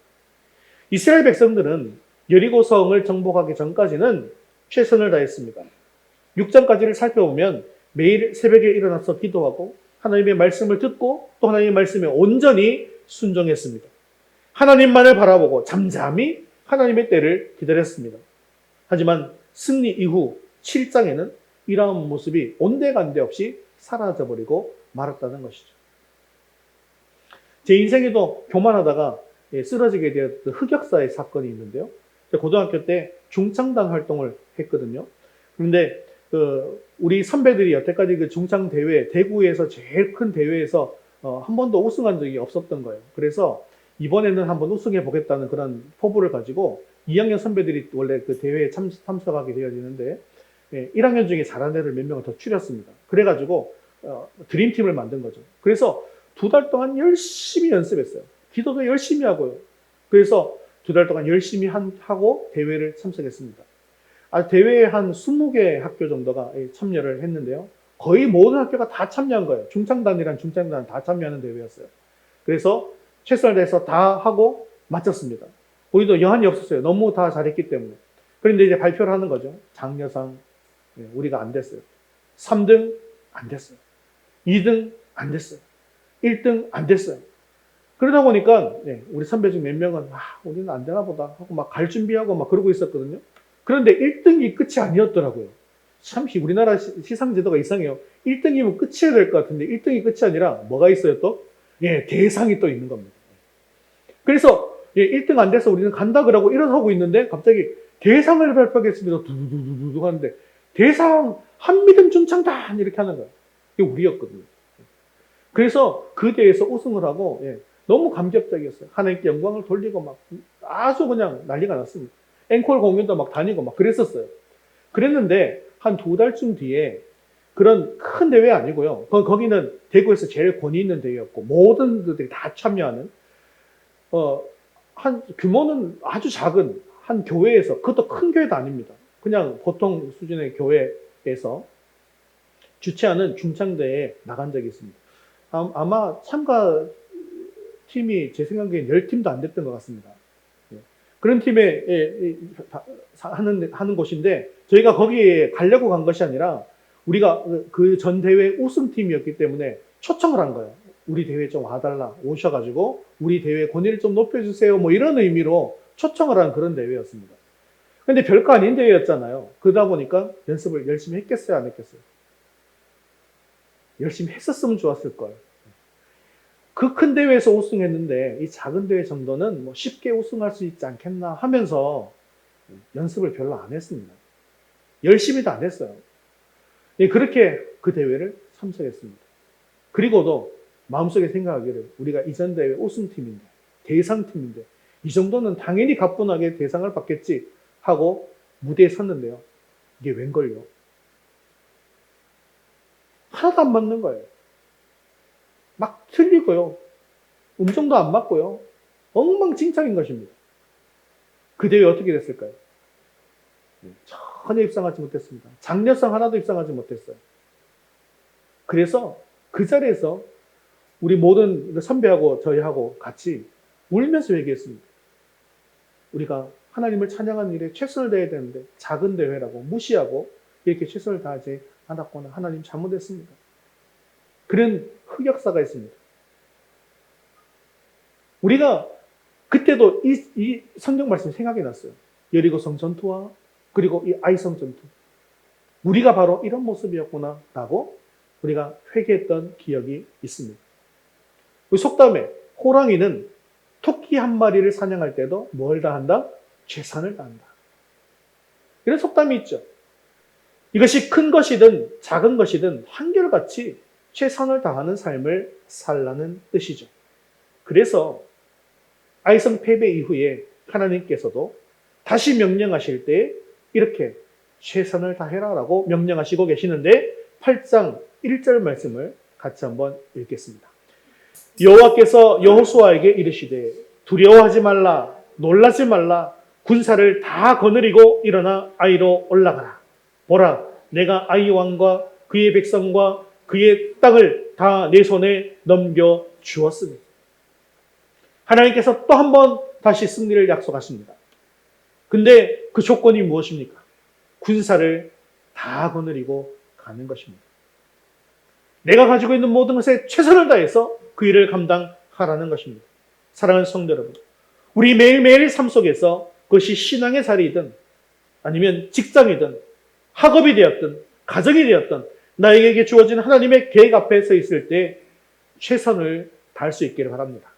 [SPEAKER 1] 이스라엘 백성들은 여리고성을 정복하기 전까지는 최선을 다했습니다. 6장까지를 살펴보면 매일 새벽에 일어나서 기도하고 하나님의 말씀을 듣고 또 하나님의 말씀에 온전히 순종했습니다. 하나님만을 바라보고 잠잠히 하나님의 때를 기다렸습니다. 하지만 승리 이후 7장에는 이러한 모습이 온데간데 없이 사라져버리고 말았다는 것이죠. 제 인생에도 교만하다가 쓰러지게 되었던 흑역사의 사건이 있는데요. 제가 고등학교 때 중창단 활동을 했거든요. 그런데 우리 선배들이 여태까지 그 중창 대회, 대구에서 제일 큰 대회에서 한 번도 우승한 적이 없었던 거예요. 그래서 이번에는 한번 우승해 보겠다는 그런 포부를 가지고 2학년 선배들이 원래 그 대회에 참석하게 되어지는데 1학년 중에 잘하는 애를 몇 명을 더 추렸습니다. 그래가지고 드림팀을 만든 거죠. 그래서 2달 동안 열심히 연습했어요. 기도도 열심히 하고요. 그래서 2달 동안 열심히 하고 대회를 참석했습니다. 대회에 한 20개 학교 정도가 참여를 했는데요. 거의 모든 학교가 다 참여한 거예요. 중창단이란 중창단 다 참여하는 대회였어요. 그래서 최선을 다해서 다 하고 마쳤습니다. 우리도 여한이 없었어요. 너무 다 잘했기 때문에. 그런데 이제 발표를 하는 거죠. 장려상 우리가 안 됐어요. 3등 안 됐어요. 2등 안 됐어요. 1등 안 됐어요. 그러다 보니까 우리 선배 중 몇 명은 우리는 안 되나 보다 하고 막 갈 준비하고 막 그러고 있었거든요. 그런데 1등이 끝이 아니었더라고요. 참 우리나라 시상제도가 이상해요. 1등이면 끝이어야 될 것 같은데 1등이 끝이 아니라 뭐가 있어요 또? 대상이 또 있는 겁니다. 그래서 1등 안 돼서 우리는 간다 그러고 일어서고 있는데 갑자기 대상을 발표하겠습니다. 두두두두두 하는데 대상 한미등 중창단 이렇게 하는 거예요. 이게 우리였거든요. 그래서 그 대회에서 우승을 하고 너무 감격적이었어요. 하나님께 영광을 돌리고 막 아주 그냥 난리가 났습니다. 앵콜 공연도 막 다니고 막 그랬었어요. 그랬는데 한 2달쯤 뒤에 그런 큰 대회 아니고요. 거기는 대구에서 제일 권위 있는 대회였고 모든 분들이 다 참여하는 한 규모는 아주 작은 한 교회에서, 그것도 큰 교회도 아닙니다. 그냥 보통 수준의 교회에서 주최하는 중창대회에 나간 적이 있습니다. 아마 참가 팀이 제 생각엔 10팀도 안 됐던 것 같습니다. 그런 팀에 하는 곳인데 저희가 거기에 가려고 간 것이 아니라 우리가 그 전 대회 우승팀이었기 때문에 초청을 한 거예요. 우리 대회 좀 와달라, 오셔가지고 우리 대회 권위를 좀 높여주세요, 뭐 이런 의미로 초청을 한 그런 대회였습니다. 근데 별거 아닌 대회였잖아요. 그러다 보니까 연습을 열심히 했겠어요, 안 했겠어요? 열심히 했었으면 좋았을 거예요. 그 큰 대회에서 우승했는데 이 작은 대회 정도는 뭐 쉽게 우승할 수 있지 않겠나 하면서 연습을 별로 안 했습니다. 열심히도 안 했어요. 그렇게 그 대회를 참석했습니다. 그리고도 마음속에 생각하기를 우리가 이전 대회 우승팀인데, 대상팀인데 이 정도는 당연히 가뿐하게 대상을 받겠지 하고 무대에 섰는데요. 이게 웬걸요? 하나도 안 맞는 거예요. 막 틀리고요. 음정도 안 맞고요. 엉망진창인 것입니다. 그 대회 어떻게 됐을까요? 전혀 입상하지 못했습니다. 장려상 하나도 입상하지 못했어요. 그래서 그 자리에서 우리 모든 선배하고 저희하고 같이 울면서 얘기했습니다. 우리가 하나님을 찬양하는 일에 최선을 다해야 되는데 작은 대회라고 무시하고 이렇게 최선을 다하지 않았구나. 하나님 잘못했습니다. 그런 흑역사가 있습니다. 우리가 그때도 이 성경 말씀이 생각이 났어요. 여리고성 전투와 그리고 이 아이성 전투. 우리가 바로 이런 모습이었구나 라고 우리가 회개했던 기억이 있습니다. 우리 속담에 호랑이는 토끼 한 마리를 사냥할 때도 뭘 다한다? 최선을 다한다. 이런 속담이 있죠. 이것이 큰 것이든 작은 것이든 한결같이 최선을 다하는 삶을 살라는 뜻이죠. 그래서 아이성 패배 이후에 하나님께서도 다시 명령하실 때 이렇게 최선을 다해라 라고 명령하시고 계시는데 8장 1절 말씀을 같이 한번 읽겠습니다. 여호와께서 여호수아에게 이르시되 두려워하지 말라 놀라지 말라 군사를 다 거느리고 일어나 아이로 올라가라. 보라 내가 아이 왕과 그의 백성과 그의 땅을 다 내 손에 넘겨 주었으니. 하나님께서 또 한 번 다시 승리를 약속하십니다. 근데 그 조건이 무엇입니까? 군사를 다 거느리고 가는 것입니다. 내가 가지고 있는 모든 것에 최선을 다해서 그 일을 감당하라는 것입니다. 사랑하는 성도 여러분, 우리 매일매일 삶 속에서 그것이 신앙의 자리이든 아니면 직장이든 학업이 되었든 가정이 되었든 나에게 주어진 하나님의 계획 앞에 서 있을 때 최선을 다할 수 있기를 바랍니다.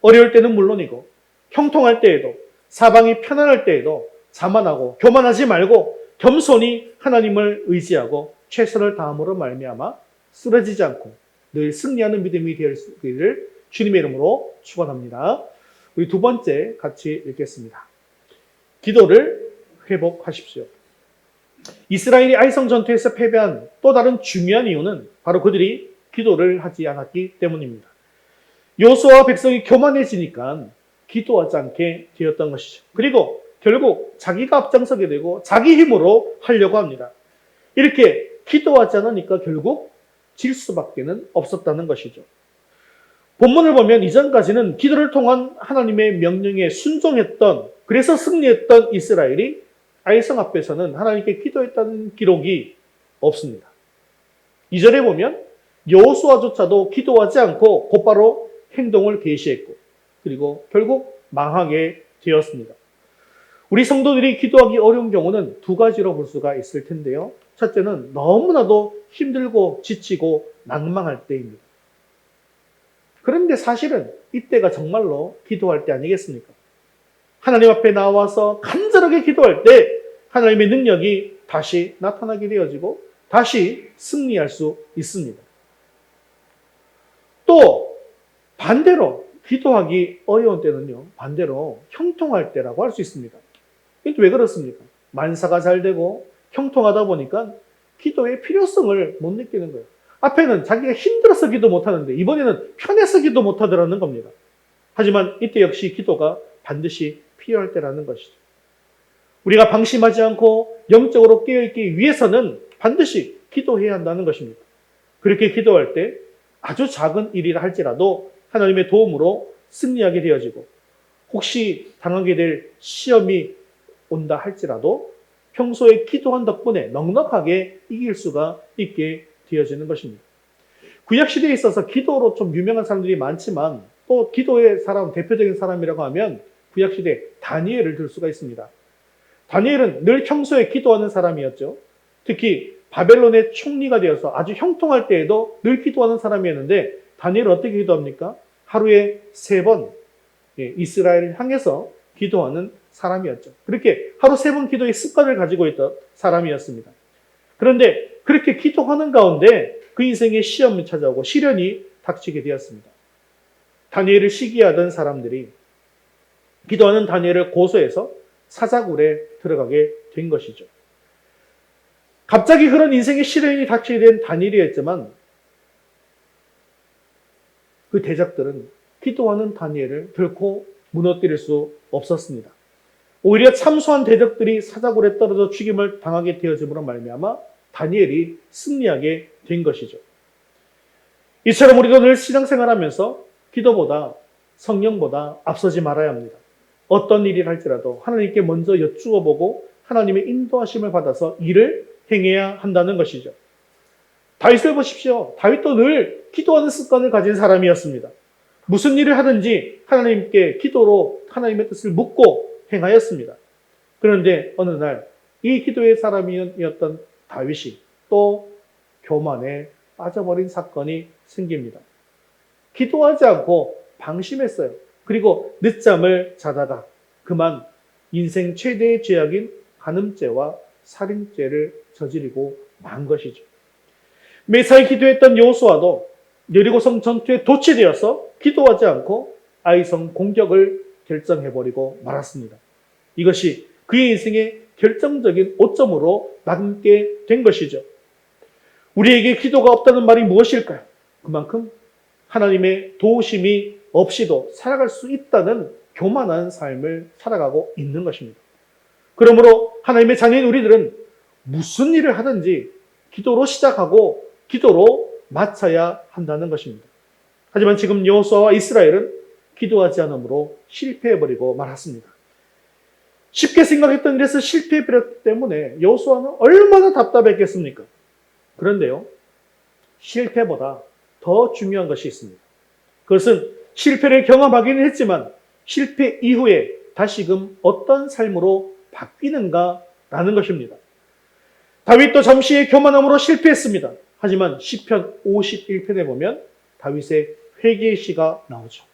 [SPEAKER 1] 어려울 때는 물론이고 형통할 때에도 사방이 편안할 때에도 자만하고 교만하지 말고 겸손히 하나님을 의지하고 최선을 다함으로 말미암아 쓰러지지 않고 늘 승리하는 믿음이 되기를 주님의 이름으로 축원합니다. 우리 두 번째 같이 읽겠습니다. 기도를 회복하십시오. 이스라엘이 아이성 전투에서 패배한 또 다른 중요한 이유는 바로 그들이 기도를 하지 않았기 때문입니다. 여호수아와 백성이 교만해지니까 기도하지 않게 되었던 것이죠. 그리고 결국 자기가 앞장서게 되고 자기 힘으로 하려고 합니다. 이렇게 기도하지 않으니까 결국 질 수밖에는 없었다는 것이죠. 본문을 보면 이전까지는 기도를 통한 하나님의 명령에 순종했던, 그래서 승리했던 이스라엘이 아이성 앞에서는 하나님께 기도했다는 기록이 없습니다. 2절에 보면 여호수아조차도 기도하지 않고 곧바로 행동을 개시했고 그리고 결국 망하게 되었습니다. 우리 성도들이 기도하기 어려운 경우는 두 가지로 볼 수가 있을 텐데요. 첫째는 너무나도 힘들고 지치고 낭망할 때입니다. 그런데 사실은 이때가 정말로 기도할 때 아니겠습니까? 하나님 앞에 나와서 간절하게 기도할 때 하나님의 능력이 다시 나타나게 되어지고 다시 승리할 수 있습니다. 또 반대로 기도하기 어려운 때는요, 반대로 형통할 때라고 할 수 있습니다. 이게 왜 그렇습니까? 만사가 잘 되고 형통하다 보니까 기도의 필요성을 못 느끼는 거예요. 앞에는 자기가 힘들어서 기도 못하는데 이번에는 편해서 기도 못하더라는 겁니다. 하지만 이때 역시 기도가 반드시 필요할 때라는 것이죠. 우리가 방심하지 않고 영적으로 깨어있기 위해서는 반드시 기도해야 한다는 것입니다. 그렇게 기도할 때 아주 작은 일이라 할지라도 하나님의 도움으로 승리하게 되어지고 혹시 당하게 될 시험이 온다 할지라도 평소에 기도한 덕분에 넉넉하게 이길 수가 있게 되어지는 것입니다. 구약시대에 있어서 기도로 좀 유명한 사람들이 많지만 또 기도의 사람, 대표적인 사람이라고 하면 구약시대 다니엘을 들 수가 있습니다. 다니엘은 늘 평소에 기도하는 사람이었죠. 특히 바벨론의 총리가 되어서 아주 형통할 때에도 늘 기도하는 사람이었는데 다니엘은 어떻게 기도합니까? 하루에 3번 이스라엘을 향해서 기도하는 사람이었죠. 그렇게 하루 3번 기도의 습관을 가지고 있던 사람이었습니다. 그런데 그렇게 기도하는 가운데 그 인생에 시험이 찾아오고 시련이 닥치게 되었습니다. 다니엘을 시기하던 사람들이 기도하는 다니엘을 고소해서 사자굴에 들어가게 된 것이죠. 갑자기 그런 인생의 시련이 닥치게 된 다니엘이었지만 그 대적들은 기도하는 다니엘을 결코 무너뜨릴 수 없었습니다. 오히려 참소한 대적들이 사자굴에 떨어져 죽임을 당하게 되어짐으로 말미암아 다니엘이 승리하게 된 것이죠. 이처럼 우리도 늘 신앙생활하면서 기도보다 성령보다 앞서지 말아야 합니다. 어떤 일을 할지라도 하나님께 먼저 여쭈어 보고 하나님의 인도하심을 받아서 일을 행해야 한다는 것이죠. 다윗을 보십시오. 다윗도 늘 기도하는 습관을 가진 사람이었습니다. 무슨 일을 하든지 하나님께 기도로 하나님의 뜻을 묻고 행하였습니다. 그런데 어느 날 이 기도의 사람이었던 다윗이 또 교만에 빠져버린 사건이 생깁니다. 기도하지 않고 방심했어요. 그리고 늦잠을 자다가 그만 인생 최대의 죄악인 간음죄와 살인죄를 저지르고 만 것이죠. 매사에 기도했던 여호수아도 여리고성 전투에 도취되어서 기도하지 않고 아이성 공격을 결정해버리고 말았습니다. 이것이 그의 인생의 결정적인 오점으로 남게 된 것이죠. 우리에게 기도가 없다는 말이 무엇일까요? 그만큼 하나님의 도우심이 없이도 살아갈 수 있다는 교만한 삶을 살아가고 있는 것입니다. 그러므로 하나님의 자녀인 우리들은 무슨 일을 하든지 기도로 시작하고 기도로 마쳐야 한다는 것입니다. 하지만 지금 여호수아와 이스라엘은 기도하지 않으므로 실패해버리고 말았습니다. 쉽게 생각했던 일에서 실패해버렸기 때문에 여호수아는 얼마나 답답했겠습니까? 그런데요, 실패보다 더 중요한 것이 있습니다. 그것은 실패를 경험하기는 했지만 실패 이후에 다시금 어떤 삶으로 바뀌는가라는 것입니다. 다윗도 잠시의 교만함으로 실패했습니다. 하지만 시편 51편에 보면 다윗의 회개의 시가 나오죠.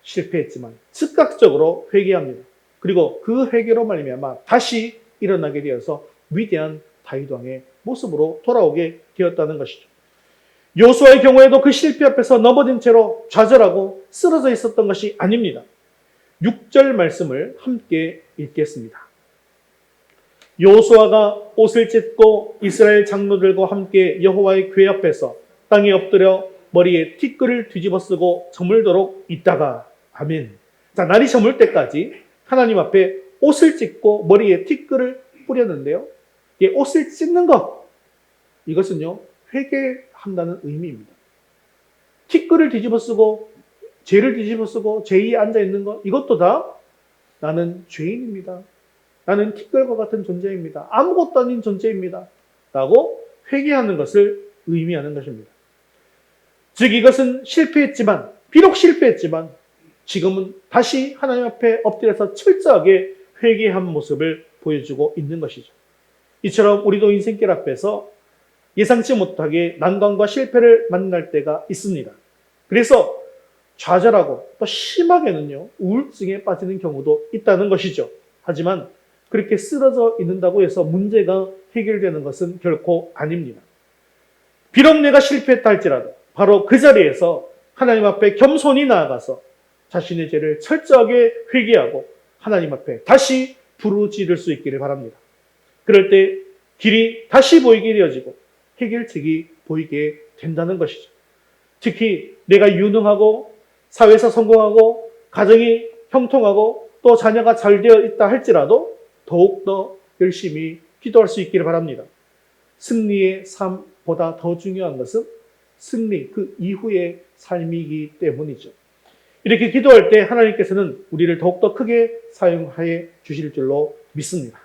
[SPEAKER 1] 실패했지만 즉각적으로 회개합니다. 그리고 그 회개로 말미암아 다시 일어나게 되어서 위대한 다윗 왕의 모습으로 돌아오게 되었다는 것이죠. 여호수아의 경우에도 그 실패 앞에서 넘어진 채로 좌절하고 쓰러져 있었던 것이 아닙니다. 6절 말씀을 함께 읽겠습니다. 여호수아가 옷을 찢고 이스라엘 장로들과 함께 여호와의 궤 앞에서 땅에 엎드려 머리에 티끌을 뒤집어 쓰고 저물도록 있다가 아멘. 자, 날이 저물 때까지 하나님 앞에 옷을 찢고 머리에 티끌을 뿌렸는데요. 이 옷을 찢는 것, 이것은요, 회개한다는 의미입니다. 티끌을 뒤집어 쓰고 죄를 뒤집어 쓰고 죄에 앉아 있는 것, 이것도 다 나는 죄인입니다. 나는 티끌과 같은 존재입니다. 아무것도 아닌 존재입니다. 라고 회개하는 것을 의미하는 것입니다. 즉 이것은 실패했지만, 비록 실패했지만 지금은 다시 하나님 앞에 엎드려서 철저하게 회개한 모습을 보여주고 있는 것이죠. 이처럼 우리도 인생길 앞에서 예상치 못하게 난관과 실패를 만날 때가 있습니다. 그래서 좌절하고 또 심하게는요, 우울증에 빠지는 경우도 있다는 것이죠. 하지만 그렇게 쓰러져 있는다고 해서 문제가 해결되는 것은 결코 아닙니다. 비록 내가 실패했다 할지라도 바로 그 자리에서 하나님 앞에 겸손히 나아가서 자신의 죄를 철저하게 회개하고 하나님 앞에 다시 부르짖을 수 있기를 바랍니다. 그럴 때 길이 다시 보이게 되어지고 해결책이 보이게 된다는 것이죠. 특히 내가 유능하고 사회에서 성공하고 가정이 형통하고 또 자녀가 잘 되어 있다 할지라도 더욱더 열심히 기도할 수 있기를 바랍니다. 승리의 삶보다 더 중요한 것은 승리, 그 이후의 삶이기 때문이죠. 이렇게 기도할 때 하나님께서는 우리를 더욱더 크게 사용하여 주실 줄로 믿습니다.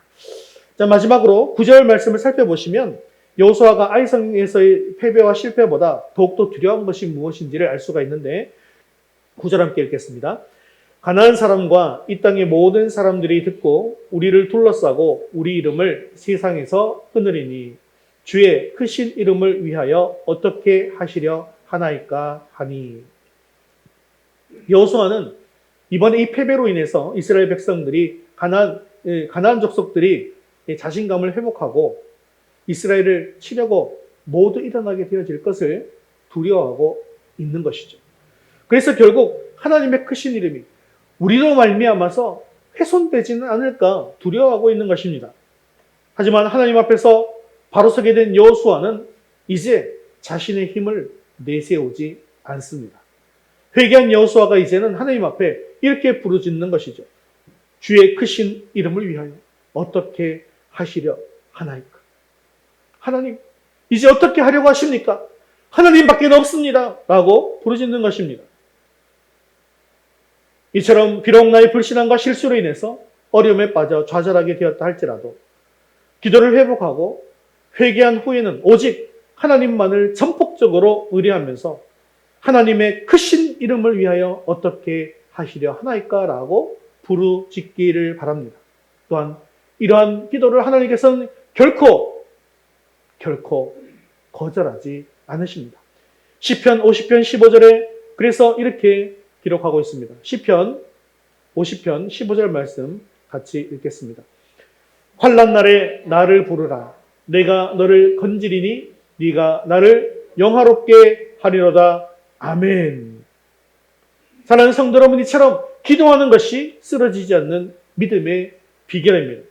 [SPEAKER 1] 자, 마지막으로 9절 말씀을 살펴보시면 여호수아가 아이성에서의 패배와 실패보다 더욱더 두려운 것이 무엇인지를 알 수가 있는데 9절 함께 읽겠습니다. 가나안 사람과 이 땅의 모든 사람들이 듣고 우리를 둘러싸고 우리 이름을 세상에서 끊으리니 주의 크신 이름을 위하여 어떻게 하시려 하나이까 하니. 여호수아는 이번에 이 패배로 인해서 이스라엘 백성들이 가나안 족속들이 자신감을 회복하고 이스라엘을 치려고 모두 일어나게 되어질 것을 두려워하고 있는 것이죠. 그래서 결국 하나님의 크신 이름이 우리로 말미암아서 훼손되지는 않을까 두려워하고 있는 것입니다. 하지만 하나님 앞에서 바로 서게 된 여호수아는 이제 자신의 힘을 내세우지 않습니다. 회개한 여호수아가 이제는 하나님 앞에 이렇게 부르짖는 것이죠. 주의 크신 이름을 위하여 어떻게 하시려 하나이까. 하나님, 이제 어떻게 하려고 하십니까? 하나님밖에 없습니다. 라고 부르짖는 것입니다. 이처럼 비록 나의 불신앙과 실수로 인해서 어려움에 빠져 좌절하게 되었다 할지라도 기도를 회복하고 회개한 후에는 오직 하나님만을 전폭적으로 의뢰하면서 하나님의 크신 이름을 위하여 어떻게 하시려 하나이까? 라고 부르짖기를 바랍니다. 또한 이러한 기도를 하나님께서는 결코 거절하지 않으십니다. 시편 50편 15절에 그래서 이렇게 기록하고 있습니다. 시편 50편 15절 말씀 같이 읽겠습니다. 환난 날에 나를 부르라. 내가 너를 건지리니 네가 나를 영화롭게 하리로다. 아멘. 사랑하는 성도 여러분, 이처럼 기도하는 것이 쓰러지지 않는 믿음의 비결입니다.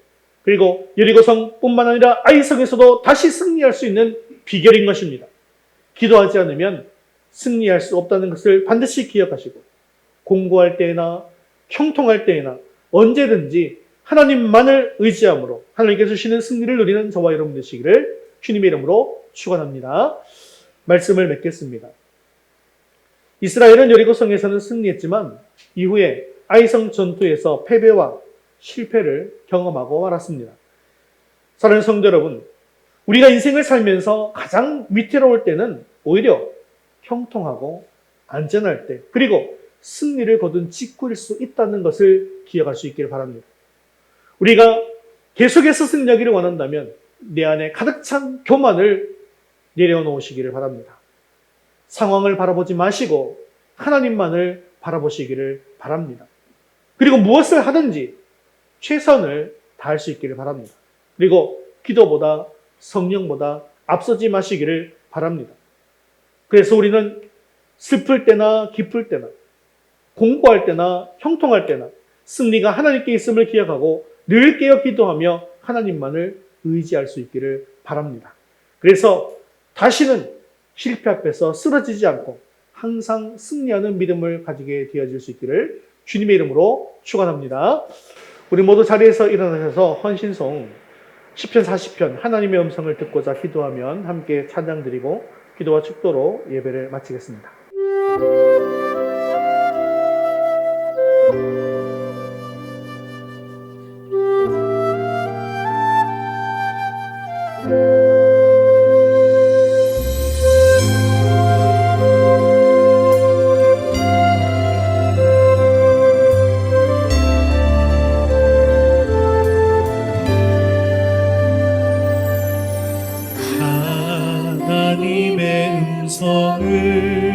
[SPEAKER 1] 그리고 여리고성뿐만 아니라 아이성에서도 다시 승리할 수 있는 비결인 것입니다. 기도하지 않으면 승리할 수 없다는 것을 반드시 기억하시고 공부할 때나 형통할 때나 언제든지 하나님만을 의지함으로 하나님께서 주시는 승리를 누리는 저와 여러분 되시기를 주님의 이름으로 축원합니다. 말씀을 맺겠습니다. 이스라엘은 여리고성에서는 승리했지만 이후에 아이성 전투에서 패배와 실패를 경험하고 말았습니다. 사랑하는 성도 여러분, 우리가 인생을 살면서 가장 위태로울 때는 오히려 형통하고 안전할 때, 그리고 승리를 거둔 직후일 수 있다는 것을 기억할 수 있기를 바랍니다. 우리가 계속해서 승리하기를 원한다면 내 안에 가득 찬 교만을 내려놓으시기를 바랍니다. 상황을 바라보지 마시고 하나님만을 바라보시기를 바랍니다. 그리고 무엇을 하든지 최선을 다할 수 있기를 바랍니다. 그리고 기도보다 성령보다 앞서지 마시기를 바랍니다. 그래서 우리는 슬플 때나 기쁠 때나 공부할 때나 형통할 때나 승리가 하나님께 있음을 기억하고 늘 깨어 기도하며 하나님만을 의지할 수 있기를 바랍니다. 그래서 다시는 실패 앞에서 쓰러지지 않고 항상 승리하는 믿음을 가지게 되어질 수 있기를 주님의 이름으로 축원합니다. 우리 모두 자리에서 일어나셔서 헌신송 시편 40편 하나님의 음성을 듣고자 기도하면 함께 찬양드리고 기도와 축도로 예배를 마치겠습니다.
[SPEAKER 3] 하나님의 음성을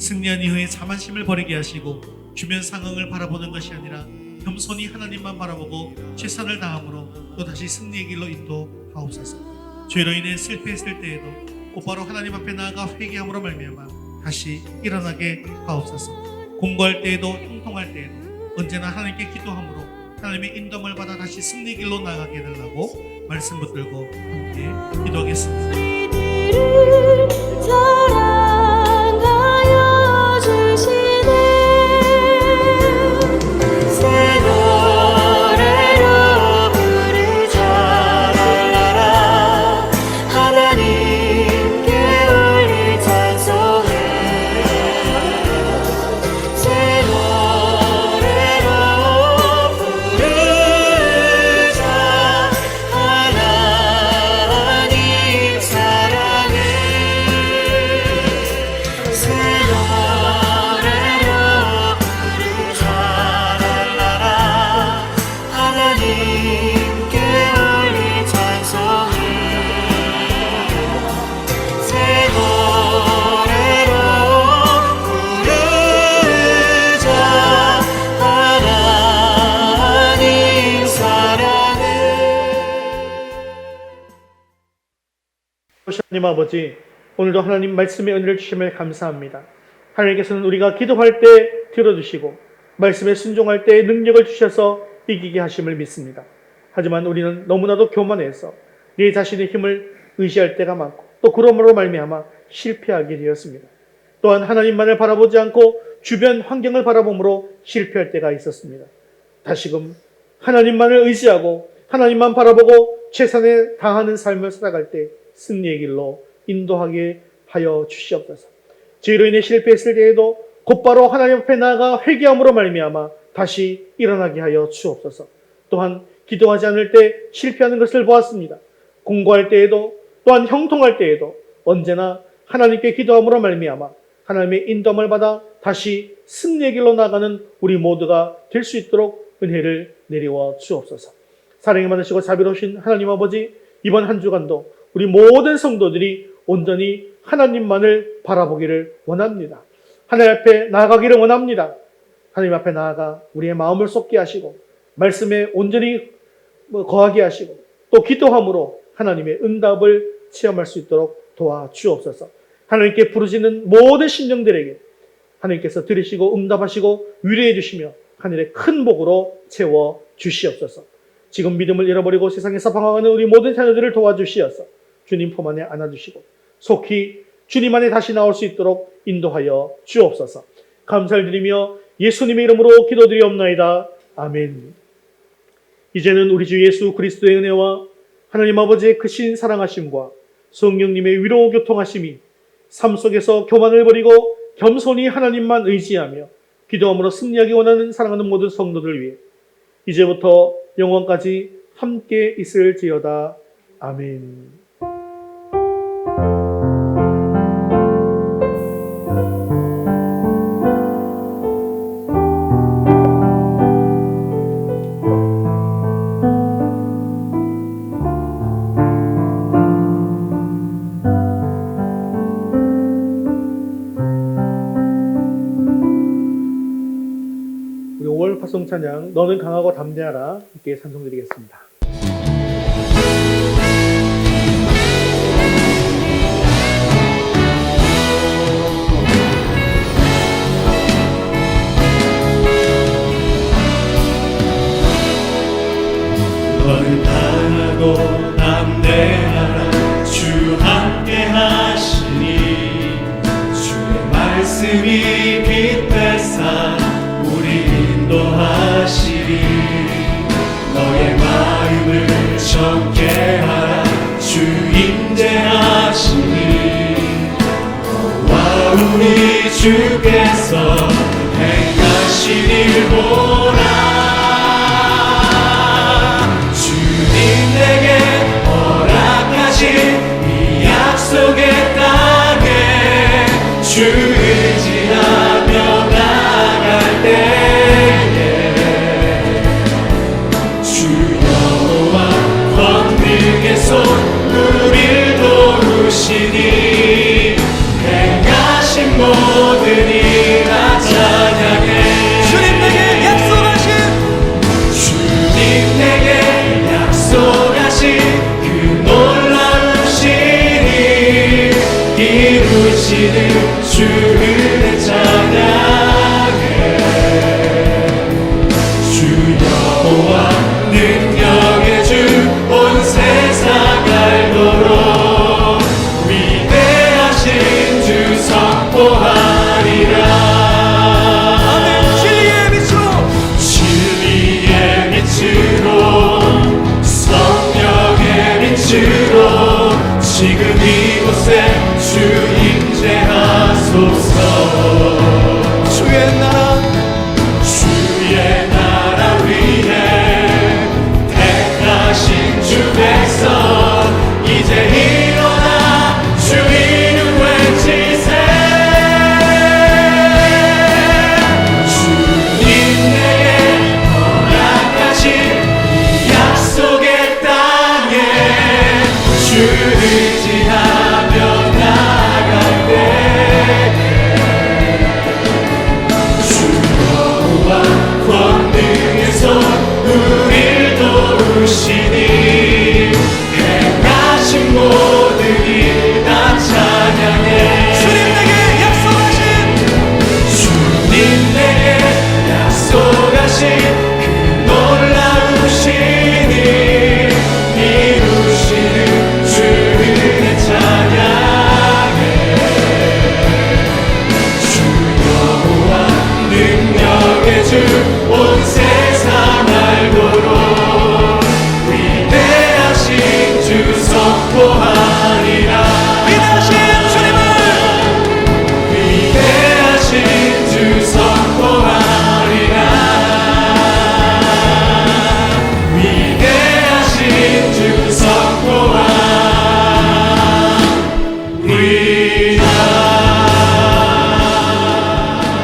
[SPEAKER 1] 승리한 이후에 자만심을 버리게 하시고 주변 상황을 바라보는 것이 아니라 겸손히 하나님만 바라보고 최선을 다함으로 또다시 승리의 길로 인도하옵소서. 죄로 인해 실패했을 때에도 곧바로 하나님 앞에 나아가 회개함으로 말미암아 다시 일어나게 하옵소서. 공부할 때에도 형통할 때에도 언제나 하나님께 기도함으로 하나님의 인도함을 받아 다시 승리 길로 나아가게 해달라고 말씀 붙들고 함께 기도하겠습니다.
[SPEAKER 5] 사랑하여 주시네 새 노래로 부르자 랄랄라 하나님께 올리 찬송해 새 노래로 부르자 하나님 사랑해 새 노래로 부르자 랄랄라 하나님께 올리 찬송해 새 노래로 부르자 하나님 사랑해.
[SPEAKER 1] 하나님 아버지, 오늘도 하나님 말씀의 은혜를 주심을 감사합니다. 하나님께서는 우리가 기도할 때 들어주시고 말씀에 순종할 때 능력을 주셔서 이기게 하심을 믿습니다. 하지만 우리는 너무나도 교만해서 내 자신의 힘을 의지할 때가 많고 또 그러므로 말미암아 실패하게 되었습니다. 또한 하나님만을 바라보지 않고 주변 환경을 바라보므로 실패할 때가 있었습니다. 다시금 하나님만을 의지하고 하나님만 바라보고 최선에 다하는 삶을 살아갈 때 승리의 길로 인도하게 하여 주시옵소서. 죄로 인해 실패했을 때에도 곧바로 하나님 앞에 나아가 회개함으로 말미암아 다시 일어나게 하여 주옵소서. 또한 기도하지 않을 때 실패하는 것을 보았습니다. 공부할 때에도 또한 형통할 때에도 언제나 하나님께 기도함으로 말미암아 하나님의 인도함을 받아 다시 승리의 길로 나가는 우리 모두가 될 수 있도록 은혜를 내리워 주옵소서. 사랑이 많으시고 자비로우신 하나님 아버지, 이번 한 주간도 우리 모든 성도들이 온전히 하나님만을 바라보기를 원합니다. 하나님 앞에 나아가기를 원합니다. 하나님 앞에 나아가 우리의 마음을 쏟게 하시고 말씀에 온전히 거하게 하시고 또 기도함으로 하나님의 응답을 체험할 수 있도록 도와주옵소서. 하나님께 부르짖는 모든 심령들에게 하나님께서 들으시고 응답하시고 위로해 주시며 하늘의 큰 복으로 채워 주시옵소서. 지금 믿음을 잃어버리고 세상에서 방황하는 우리 모든 자녀들을 도와주시어서 주님 품 안에 안아주시고 속히 주님 안에 다시 나올 수 있도록 인도하여 주옵소서. 감사를 드리며 예수님의 이름으로 기도드리옵나이다. 아멘. 이제는 우리 주 예수 그리스도의 은혜와 하나님 아버지의 크신 사랑하심과 성령님의 위로 교통하심이 삶 속에서 교만을 버리고 겸손히 하나님만 의지하며 기도함으로 승리하기 원하는 사랑하는 모든 성도들을 위해 이제부터 영원까지 함께 있을지어다. 아멘. 우리 5월 파송 찬양 너는 강하고 담대하라 함께 찬송드리겠습니다.
[SPEAKER 3] 너는 강하고 담대하라 주 함께 하시니 주의 말씀이 빛 되사 우리 인도하시리 너의 마음을 정케 하라 주 임재하시니 너와 우리 주께서 행하신 일 보라 내게 허락하신 이 약속의 땅에 주 의지하며 나갈 때에 주 여호와 권능의 손 우릴 도우시니 행하신 모든 일
[SPEAKER 5] 주의 찬양해 주 여호와 능력의 주 온 세상 알도록 위대하신 주 선포하리라 아멘 진리의 빛으로 진리의 빛으로 성령의 빛으로 지금 이곳에 주 임재하소서 주의 나라 위에 택하신 주 백성 이제 일어나 주 이름 외치세 주님 내게 허락하신 이 약속의 땅에 주를 의지하며 나갈 때 주 여호와 권능의 손 우릴 도우시니 행하신 모든 일 다 찬양해 주님 내게 약속하신 그 놀라우신 일 이루시는 주의 찬양해 주 여호와 능력의 주 온 세상 알도록 위대하신 주 선포하리라 위대하신 주님을 위대하신 주 선포하리라 위대하신 주 선포하리라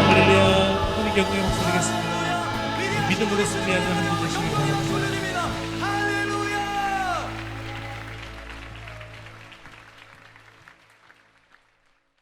[SPEAKER 2] 할렐루야. 우리 경고의 목소리겠습니다. 믿음으로 승리하는 하나님 되시기 바랍니다.